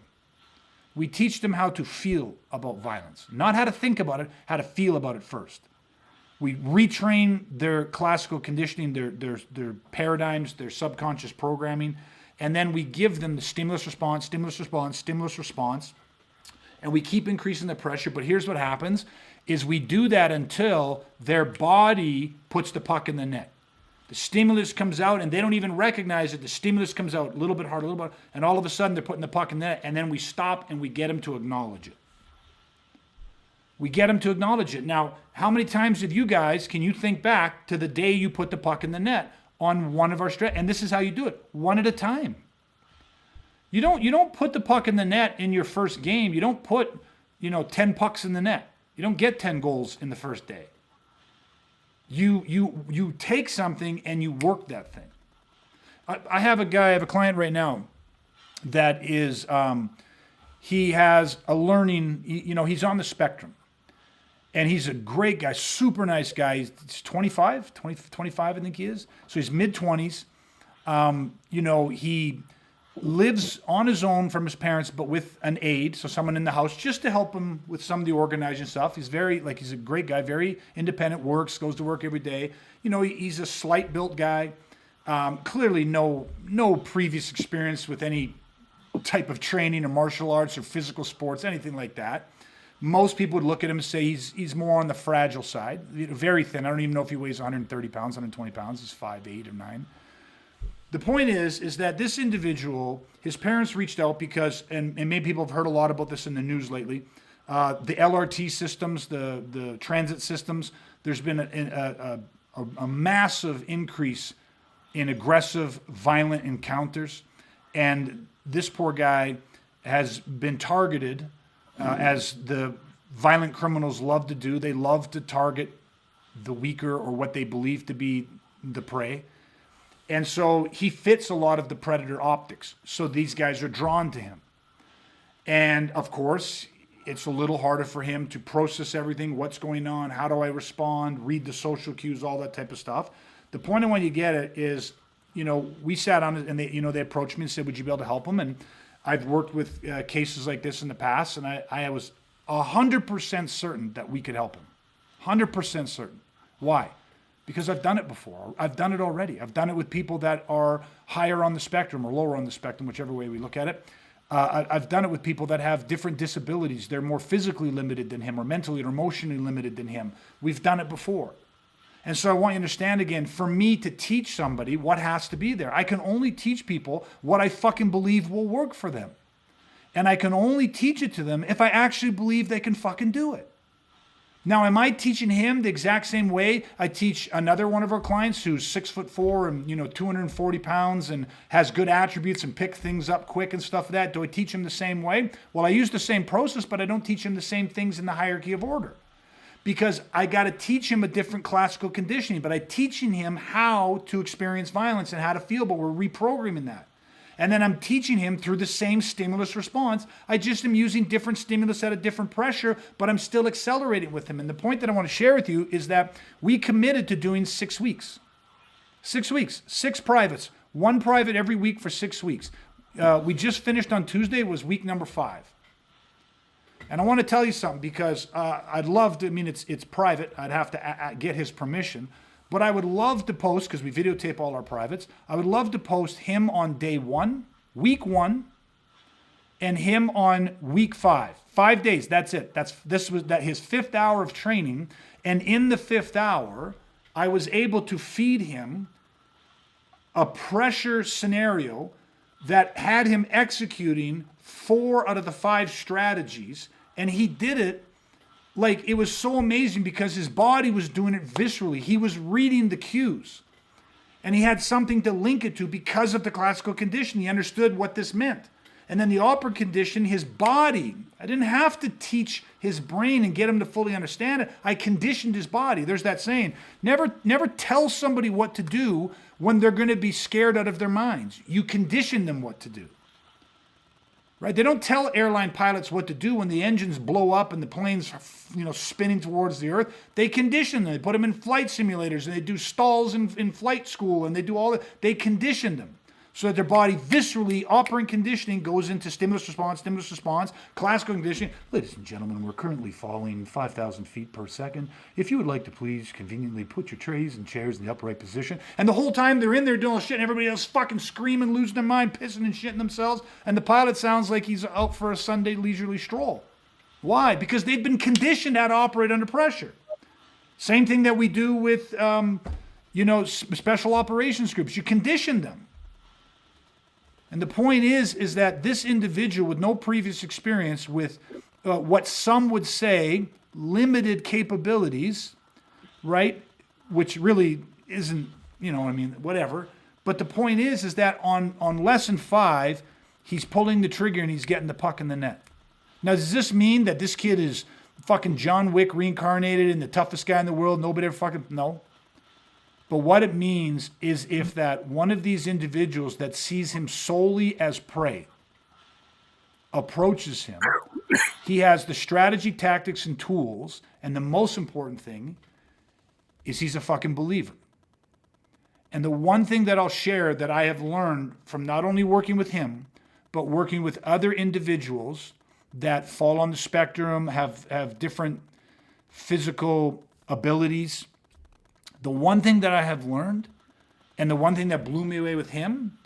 We teach them how to feel about violence. Not how to think about it, how to feel about it first. We retrain their classical conditioning, their paradigms, their subconscious programming, and then we give them the stimulus response, stimulus response, stimulus response, and we keep increasing the pressure. But here's what happens, is we do that until their body puts the puck in the net. The stimulus comes out, and they don't even recognize it. The stimulus comes out a little bit harder, a little bit, and all of a sudden they're putting the puck in the net, and then we stop and we get them to acknowledge it. We get them to acknowledge it. Now, how many times have you guys, can you think back to the day you put the puck in the net on one of our and this is how you do it, one at a time. You don't put the puck in the net in your first game. You don't put, 10 pucks in the net. You don't get 10 goals in the first day. You take something and you work that thing. I have a client right now that is, he has a learning, he's on the spectrum. And he's a great guy, super nice guy. He's 25, I think he is. So he's mid-20s. He lives on his own from his parents, but with an aide, so someone in the house, just to help him with some of the organizing stuff. He's he's a great guy, very independent, goes to work every day. He's a slight-built guy. Clearly no previous experience with any type of training or martial arts or physical sports, anything like that. most people would look at him and say he's more on the fragile side, very thin. I don't even know if he weighs 130 pounds, 120 pounds. He's 5'8" or 9. The point is that this individual, his parents reached out because, and maybe people have heard a lot about this in the news lately, the LRT systems, the transit systems, there's been a massive increase in aggressive, violent encounters. And this poor guy has been targeted, as the violent criminals love to do. They love to target the weaker or what they believe to be the prey. And so he fits a lot of the predator optics. So these guys are drawn to him. And of course, it's a little harder for him to process everything. What's going on? How do I respond? Read the social cues, all that type of stuff. The point I want you to get it is, we sat on it and they approached me and said, would you be able to help him? And I've worked with cases like this in the past, and I was 100% certain that we could help him. 100% certain. Why? Because I've done it before. I've done it already. I've done it with people that are higher on the spectrum or lower on the spectrum, whichever way we look at it. I've done it with people that have different disabilities. They're more physically limited than him or mentally or emotionally limited than him. We've done it before. And so I want you to understand again, for me to teach somebody what has to be there, I can only teach people what I fucking believe will work for them. And I can only teach it to them if I actually believe they can fucking do it. Now, am I teaching him the exact same way I teach another one of our clients who's 6'4" and 240 pounds and has good attributes and pick things up quick and stuff like that? Do I teach him the same way? Well, I use the same process, but I don't teach him the same things in the hierarchy of order. Because I got to teach him a different classical conditioning, but I'm teaching him how to experience violence and how to feel, but we're reprogramming that. And then I'm teaching him through the same stimulus response. I just am using different stimulus at a different pressure, but I'm still accelerating with him. And the point that I want to share with you is that we committed to doing 6 weeks. 6 weeks, 6 privates, 1 private every week for 6 weeks. We just finished on Tuesday. It was week number 5. And I want to tell you something because I'd love to, it's private. I'd have to get his permission. But I would love to post, because we videotape all our privates, I would love to post him on day 1, week 1, and him on week 5. 5 days, that's it. This was his 5th hour of training. And in the 5th hour, I was able to feed him a pressure scenario that had him executing 4 out of the 5 strategies. And he did it like it was so amazing because his body was doing it viscerally. He was reading the cues. And he had something to link it to because of the classical condition. He understood what this meant. And then the operant condition, his body, I didn't have to teach his brain and get him to fully understand it. I conditioned his body. There's that saying, never tell somebody what to do when they're going to be scared out of their minds. You condition them what to do. Right? They don't tell airline pilots what to do when the engines blow up and the plane's spinning towards the earth. They condition them. They put them in flight simulators and they do stalls in flight school and they do all that. They condition them so that their body viscerally, operant conditioning goes into stimulus response, classical conditioning. Ladies and gentlemen, we're currently falling 5,000 feet per second. If you would like to please conveniently put your trays and chairs in the upright position. And the whole time they're in there doing all shit and everybody else fucking screaming, losing their mind, pissing and shitting themselves. And the pilot sounds like he's out for a Sunday leisurely stroll. Why? Because they've been conditioned how to operate under pressure. Same thing that we do with, special operations groups. You condition them. And the point is that this individual with no previous experience with what some would say limited capabilities, right? Which really isn't, whatever. But the point is that on lesson 5, he's pulling the trigger and he's getting the puck in the net. Now, does this mean that this kid is fucking John Wick reincarnated and the toughest guy in the world? Nobody ever fucking, no. But what it means is if that one of these individuals that sees him solely as prey approaches him, he has the strategy, tactics, and tools. And the most important thing is he's a fucking believer. And the one thing that I'll share that I have learned from not only working with him, but working with other individuals that fall on the spectrum, have different physical abilities. The one thing that I have learned, and the one thing that blew me away with him,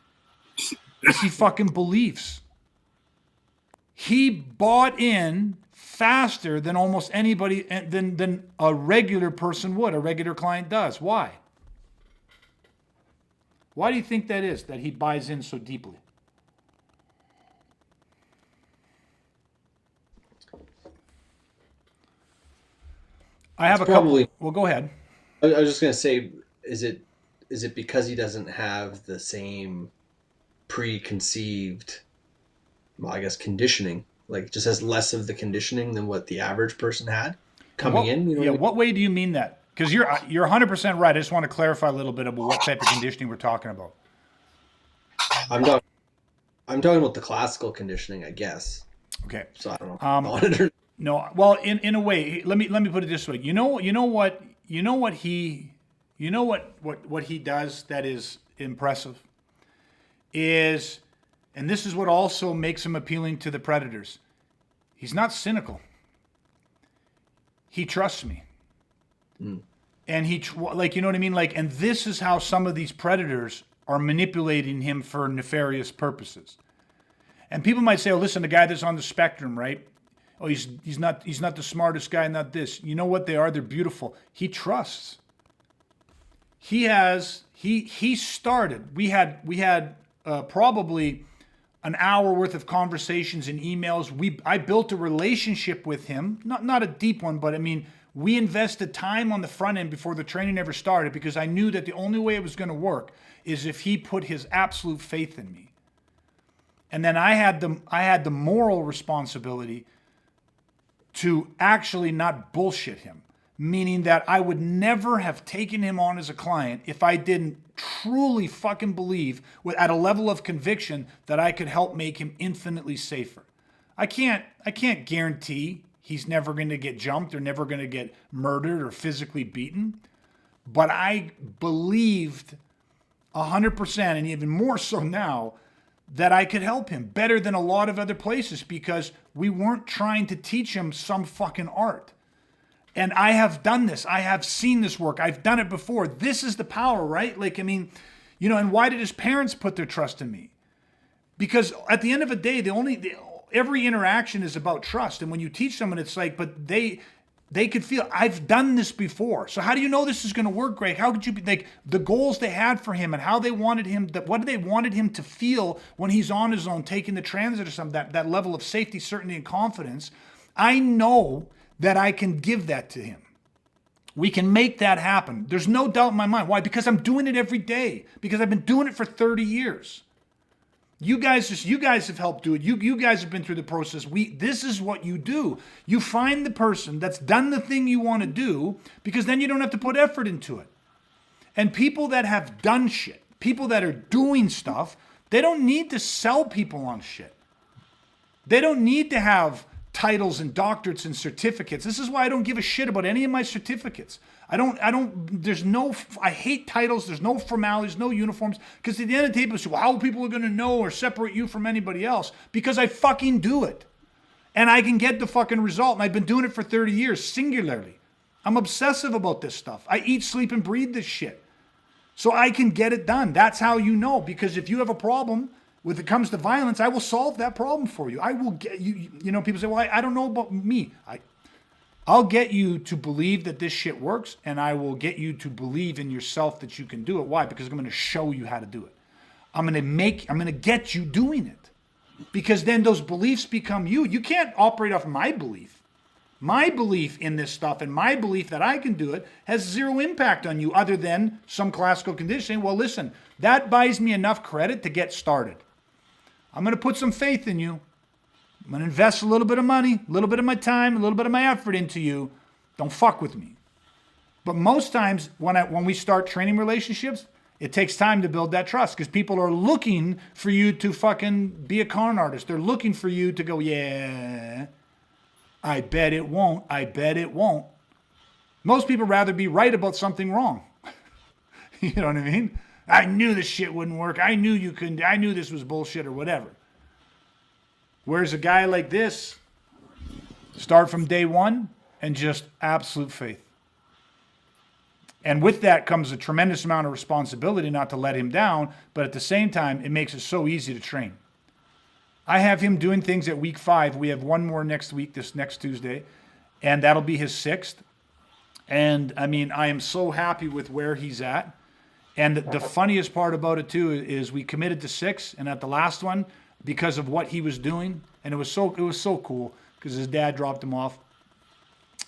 is he fucking believes. he bought in faster than almost anybody, than a regular person would, a regular client does. Why? Why do you think that is, that he buys in so deeply? I have a probably- couple. Well, go ahead. I was just gonna say, is it because he doesn't have the same preconceived, well, I guess conditioning, like just has less of the conditioning than what the average person had coming in? You know what I mean? What way do you mean that? Because you're 100% right. I just want to clarify a little bit about what type of conditioning we're talking about. I'm talking about the classical conditioning, I guess. Okay. So I don't know. No, well, in a way, let me put it this way. You know what he does that is impressive is, and this is what also makes him appealing to the predators. He's not cynical. He trusts me. And like, you know what I mean? Like, and this is how some of these predators are manipulating him for nefarious purposes. And people might say, "Oh, listen, the guy that's on the spectrum, right? Oh, he's not the smartest guy, not this." You know what they are? They're beautiful. He trusts. He started. We had probably an hour worth of conversations and emails. I built a relationship with him, not a deep one, but I mean, we invested time on the front end before the training ever started, because I knew that the only way it was going to work is if he put his absolute faith in me. And then I had the moral responsibility to actually not bullshit him, meaning that I would never have taken him on as a client if I didn't truly fucking believe at a level of conviction that I could help make him infinitely safer. I can't guarantee he's never going to get jumped or never going to get murdered or physically beaten, but I believed 100%, and even more so now, that I could help him better than a lot of other places, because we weren't trying to teach him some fucking art. And I have done this. I have seen this work. I've done it before. This is the power, right? Like, I mean, you know, and why did his parents put their trust in me? Because at the end of the day, every interaction is about trust. And when you teach someone, it's like, but they could feel, I've done this before. So how do you know this is going to work, Greg? How could you be, like, the goals they had for him and how they wanted him, what they wanted him to feel when he's on his own, taking the transit or something, that level of safety, certainty, and confidence. I know that I can give that to him. We can make that happen. There's no doubt in my mind. Why? Because I'm doing it every day. Because I've been doing it for 30 years. You guys have helped do it. You guys have been through the process. This is what you do. You find the person that's done the thing you want to do, because then you don't have to put effort into it. And people that have done shit, people that are doing stuff, they don't need to sell people on shit. They don't need to have titles and doctorates and certificates. This is why I don't give a shit about any of my certificates. I hate titles. There's no formalities, no uniforms. Because at the end of the day, people say, well, how people are going to know or separate you from anybody else? Because I fucking do it. And I can get the fucking result. And I've been doing it for 30 years, singularly. I'm obsessive about this stuff. I eat, sleep, and breathe this shit. So I can get it done. That's how you know. Because if you have a problem when it comes to violence, I will solve that problem for you. I will get you. You know, people say, well, I don't know about me. I'll get you to believe that this shit works, and I will get you to believe in yourself that you can do it. Why? Because I'm going to show you how to do it. I'm going to get you doing it. Because then those beliefs become you. You can't operate off my belief. My belief in this stuff and my belief that I can do it has zero impact on you, other than some classical conditioning. Well, listen, that buys me enough credit to get started. I'm going to put some faith in you. I'm going to invest a little bit of money, a little bit of my time, a little bit of my effort into you. Don't fuck with me. But most times when we start training relationships, it takes time to build that trust, because people are looking for you to fucking be a con artist. They're looking for you to go, yeah, I bet it won't. I bet it won't. Most people rather be right about something wrong. You know what I mean? I knew this shit wouldn't work. I knew you couldn't. I knew this was bullshit or whatever. Whereas a guy like this, start from day one and just absolute faith. And with that comes a tremendous amount of responsibility not to let him down, but at the same time, it makes it so easy to train. I have him doing things at week 5. We have one more next week, this next Tuesday, and that'll be his 6th. And I mean, I am so happy with where he's at. And the funniest part about it too is we committed to 6, and at the last one, because of what he was doing, and it was so cool because his dad dropped him off.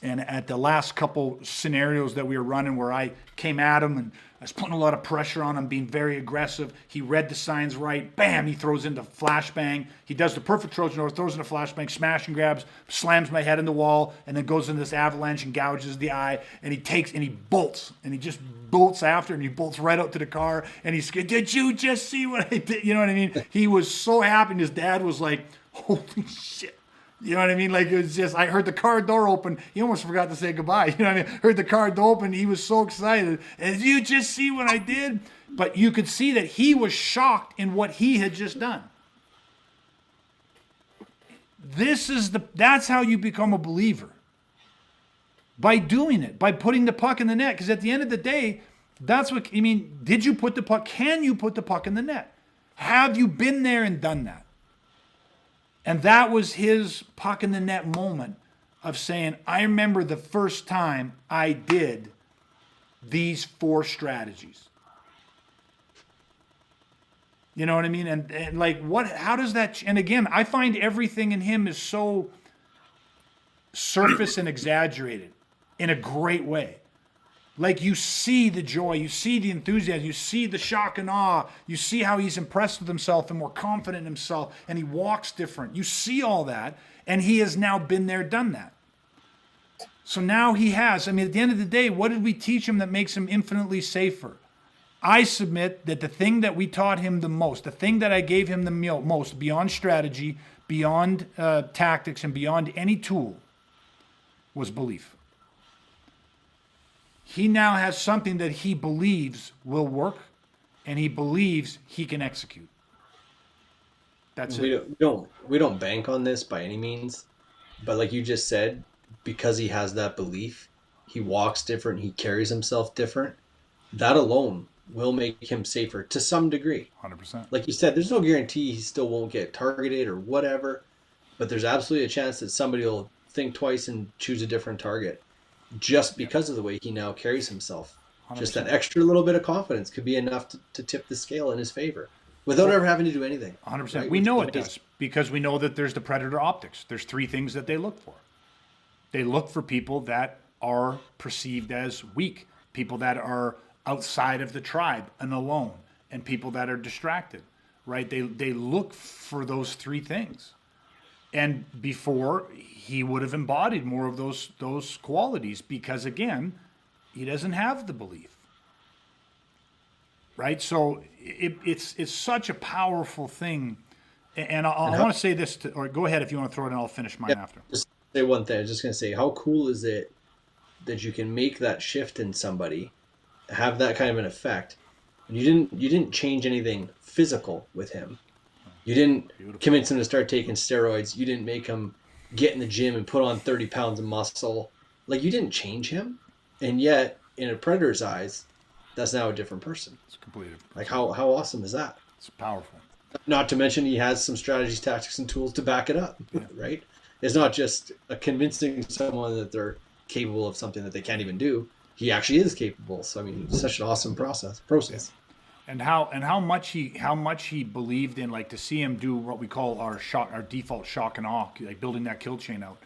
And at the last couple scenarios that we were running where I came at him and I was putting a lot of pressure on him, being very aggressive, he read the signs right. Bam, he throws into flashbang. He does the perfect Trojan horse, throws into flashbang, smash and grabs, slams my head in the wall, and then goes into this avalanche and gouges the eye. And he takes and he bolts, and he just bolts after, and he bolts right out to the car. And he's, did you just see what I did? You know what I mean? He was so happy. And his dad was like, holy shit. You know what I mean? Like, it was just, I heard the car door open. He almost forgot to say goodbye. You know what I mean? Heard the car door open. He was so excited. And you just see what I did? But you could see that he was shocked in what he had just done. That's how you become a believer. By doing it, by putting the puck in the net. Because at the end of the day, that's what, I mean, did you put the puck? Can you put the puck in the net? Have you been there and done that? And that was his puck in the net moment of saying, I remember the first time I did these 4 strategies. You know what I mean? And like, how does that, and again, I find everything in him is so surface and exaggerated in a great way. Like, you see the joy, you see the enthusiasm, you see the shock and awe, you see how he's impressed with himself and more confident in himself, and he walks different. You see all that, and he has now been there, done that. So now he has, I mean, at the end of the day, what did we teach him that makes him infinitely safer? I submit that the thing that we taught him the most, the thing that I gave him the most, beyond strategy, beyond tactics, and beyond any tool, was belief. He now has something that he believes will work, and he believes he can execute. That's it. We don't bank on this by any means, but like you just said, because he has that belief, he walks different, he carries himself different. That alone will make him safer to some degree. 100%. Like you said, there's no guarantee he still won't get targeted or whatever, but there's absolutely a chance that somebody will think twice and choose a different target. Just because of the way he now carries himself. 100%. Just that extra little bit of confidence could be enough to tip the scale in his favor without ever having to do anything. 100%. Right? We know it does, because we know that there's the predator optics. There's 3 things that they look for. They look for people that are perceived as weak, people that are outside of the tribe and alone, and people that are distracted, right? They look for those 3 things. And before, he would have embodied more of those qualities, because again, he doesn't have the belief, right? So it's such a powerful thing. And I want to say this, or go ahead if you want to throw it in, I'll finish mine after. Just say one thing. I was just going to say, how cool is it that you can make that shift in somebody, have that kind of an effect, and you didn't change anything physical with him. You didn't convince him to start taking steroids. You didn't make him get in the gym and put on 30 pounds of muscle. Like, you didn't change him. And yet, in a predator's eyes, that's now a different person. It's completely different. Like, how awesome is that? It's powerful. Not to mention he has some strategies, tactics, and tools to back it up, right? It's not just a convincing someone that they're capable of something that they can't even do. He actually is capable. So, I mean, it's such an awesome process. And how much he believed in, like, to see him do what we call our default shock and awe, like building that kill chain out,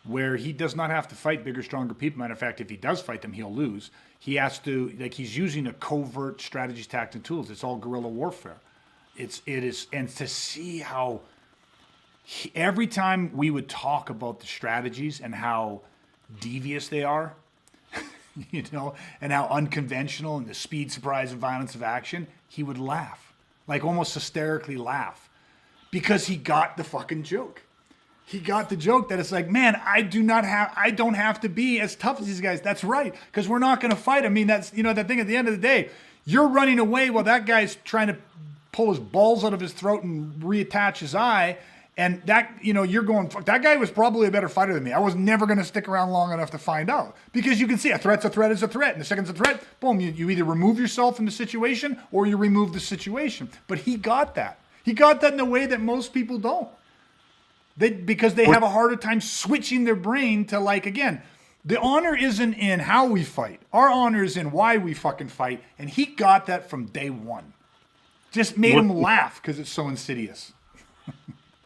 where he does not have to fight bigger, stronger people. Matter of fact, if he does fight them, he'll lose. He has to, like, he's using a covert strategies, tactics, and tools. It's all guerrilla warfare. It is, and to see how every time we would talk about the strategies and how devious they are, you know, and how unconventional, and the speed, surprise, and violence of action, he would laugh, like almost hysterically laugh, because he got the fucking joke. He got the joke that it's like, man, I don't have to be as tough as these guys. That's right, because we're not going to fight. I mean, that's, you know, that thing at the end of the day, you're running away while that guy's trying to pull his balls out of his throat and reattach his eye. And that, you know, you're going, fuck, that guy was probably a better fighter than me. I was never going to stick around long enough to find out. Because you can see a threat's a threat is a threat. And the second's a threat, boom, you either remove yourself from the situation or you remove the situation. But he got that. He got that in a way that most people don't. Because they have a harder time switching their brain to, like, again, the honor isn't in how we fight. Our honor is in why we fucking fight. And he got that from day one. Just made him laugh because it's so insidious.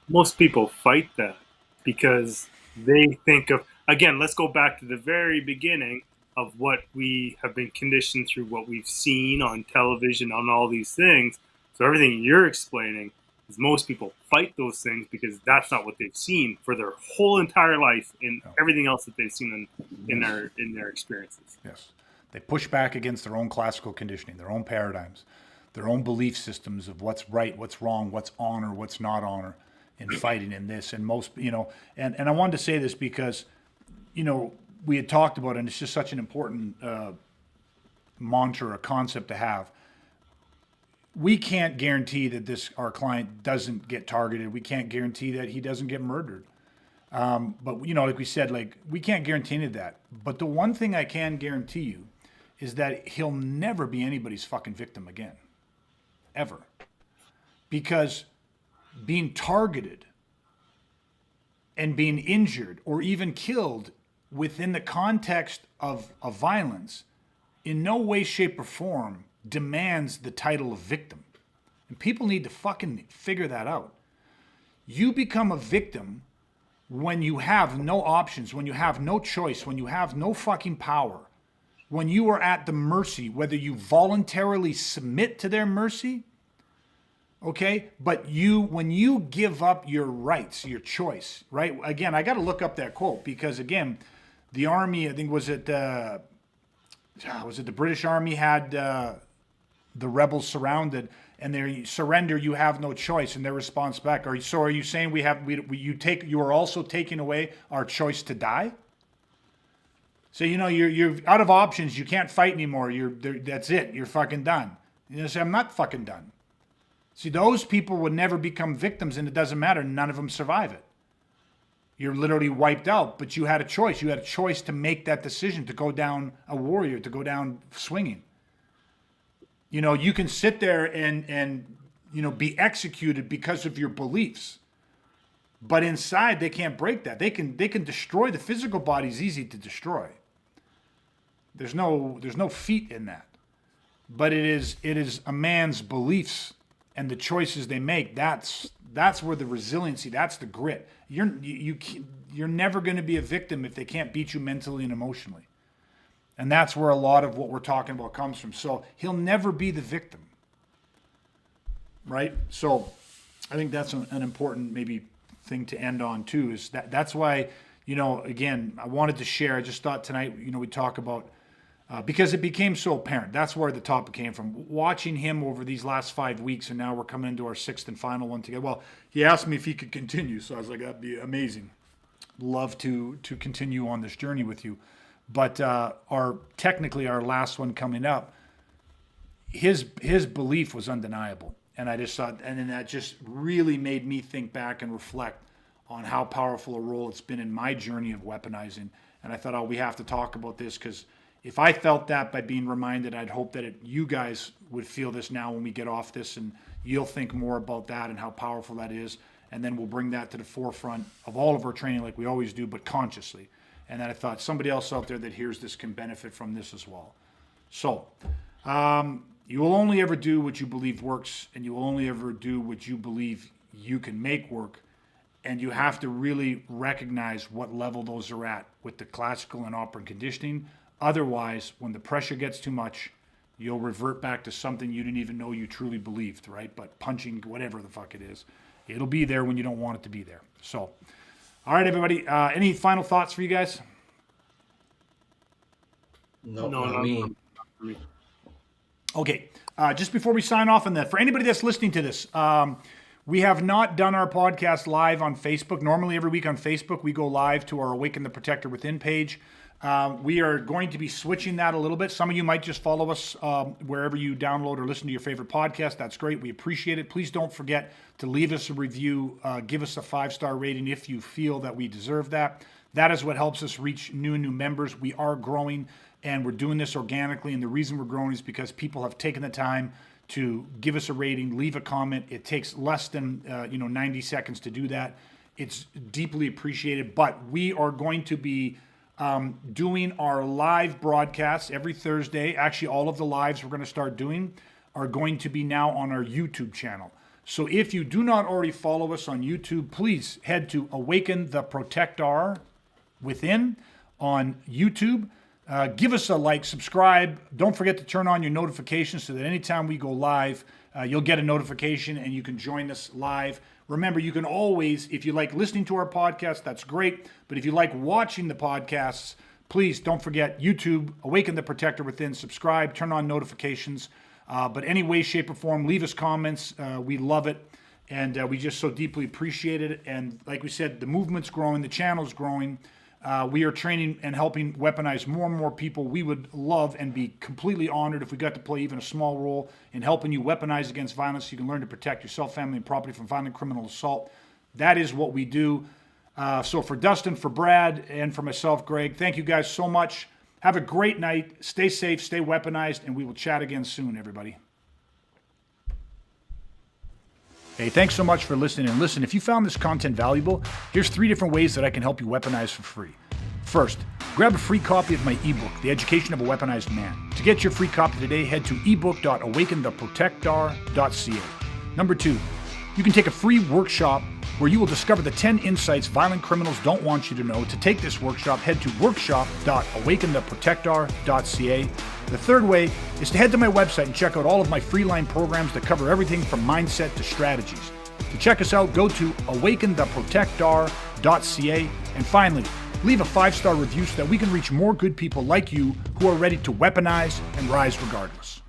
Most people fight that because they think of, again, let's go back to the very beginning of what we have been conditioned through, what we've seen on television, on all these things. So everything you're explaining is most people fight those things because that's not what they've seen for their whole entire life and everything else that they've seen in their experiences. Yes. They push back against their own classical conditioning, their own paradigms, their own belief systems of what's right, what's wrong, what's honor, what's not honor in fighting in this. And most, and I wanted to say this because, we had talked about it, and it's just such an important mantra, a concept to have. We can't guarantee that our client doesn't get targeted. We can't guarantee that he doesn't get murdered. But like we said, like, we can't guarantee any of that. But the one thing I can guarantee you is that he'll never be anybody's fucking victim again. Ever. Because being targeted and being injured or even killed within the context of violence in no way, shape, or form demands the title of victim. And people need to fucking figure that out. You become a victim when you have no options, when you have no choice, when you have no fucking power, when you are at the mercy, whether you voluntarily submit to their mercy, okay? But when you give up your rights, your choice, right? Again, I got to look up that quote because, again, the Army, I think, was it the British Army had the rebels surrounded, and they surrender, you have no choice, and their response back, are you saying you are also taking away our choice to die? So you're out of options, you can't fight anymore, that's it, you're fucking done. Say, I'm not fucking done. See, those people would never become victims, and it doesn't matter, none of them survive it. You're literally wiped out, but you had a choice. You had a choice to make that decision, to go down a warrior, to go down swinging. You can sit there and be executed because of your beliefs. But inside, they can't break that. They can destroy the physical body. Is easy to destroy. There's no feat in that. But it is a man's beliefs and the choices they make. That's where the resiliency, that's the grit. You're never going to be a victim if they can't beat you mentally and emotionally. And that's where a lot of what we're talking about comes from. So he'll never be the victim, right? So I think that's an important maybe thing to end on too, is that's why, again, I wanted to share, I just thought tonight, we talk about, because it became so apparent. That's where the topic came from. Watching him over these last 5 weeks, and now we're coming into our sixth and final one together. Well, he asked me if he could continue, so I was like, that'd be amazing. Love to continue on this journey with you. But our last one coming up, his belief was undeniable. And I just thought, and then that just really made me think back and reflect on how powerful a role it's been in my journey of weaponizing. And I thought, we have to talk about this, because if I felt that by being reminded, I'd hope that you guys would feel this now when we get off this, and you'll think more about that and how powerful that is. And then we'll bring that to the forefront of all of our training like we always do, but consciously. And then I thought somebody else out there that hears this can benefit from this as well. So you will only ever do what you believe works, and you will only ever do what you believe you can make work. And you have to really recognize what level those are at with the classical and operant conditioning. Otherwise, when the pressure gets too much, you'll revert back to something you didn't even know you truly believed, right? But punching whatever the fuck it is, it'll be there when you don't want it to be there. So, all right, everybody. Any final thoughts for you guys? No, not me. Okay. Just before we sign off on that, for anybody that's listening to this, we have not done our podcast live on Facebook. Normally, every week on Facebook, we go live to our Awaken the Protector Within page. We are going to be switching that a little bit. Some of you might just follow us wherever you download or listen to your favorite podcast. That's great. We appreciate it. Please don't forget to leave us a review. Give us a 5-star rating if you feel that we deserve that. That is what helps us reach new and new members. We are growing, and we're doing this organically. And the reason we're growing is because people have taken the time to give us a rating, leave a comment. It takes less than 90 seconds to do that. It's deeply appreciated. But we are going to be doing our live broadcasts every Thursday. Actually, all of the lives we're going to start doing are going to be now on our YouTube channel. So if you do not already follow us on YouTube, please head to Awaken the Protector Within on YouTube. Give us a like, subscribe. Don't forget to turn on your notifications so that anytime we go live, you'll get a notification and you can join us live. Remember, you can always, if you like listening to our podcast, that's great. But if you like watching the podcasts, please don't forget YouTube, Awaken the Protector Within, subscribe, turn on notifications. But any way, shape, or form, leave us comments. We love it. And we just so deeply appreciate it. And like we said, the movement's growing, the channel's growing. We are training and helping weaponize more and more people. We would love and be completely honored if we got to play even a small role in helping you weaponize against violence so you can learn to protect yourself, family, and property from violent criminal assault. That is what we do. So for Dustin, for Brad, and for myself, Greg, thank you guys so much. Have a great night. Stay safe, stay weaponized, and we will chat again soon, everybody. Hey, thanks so much for listening. And listen, if you found this content valuable, here's 3 different ways that I can help you weaponize for free. First, grab a free copy of my ebook, The Education of a Weaponized Man. To get your free copy today, head to ebook.awakentheprotector.ca. Number 2, you can take a free workshop where you will discover the 10 insights violent criminals don't want you to know. To take this workshop, head to workshop.awakentheprotector.ca. The third way is to head to my website and check out all of my Freeline programs that cover everything from mindset to strategies. To check us out, go to awakentheprotector.ca. And finally, leave a 5-star review so that we can reach more good people like you who are ready to weaponize and rise regardless.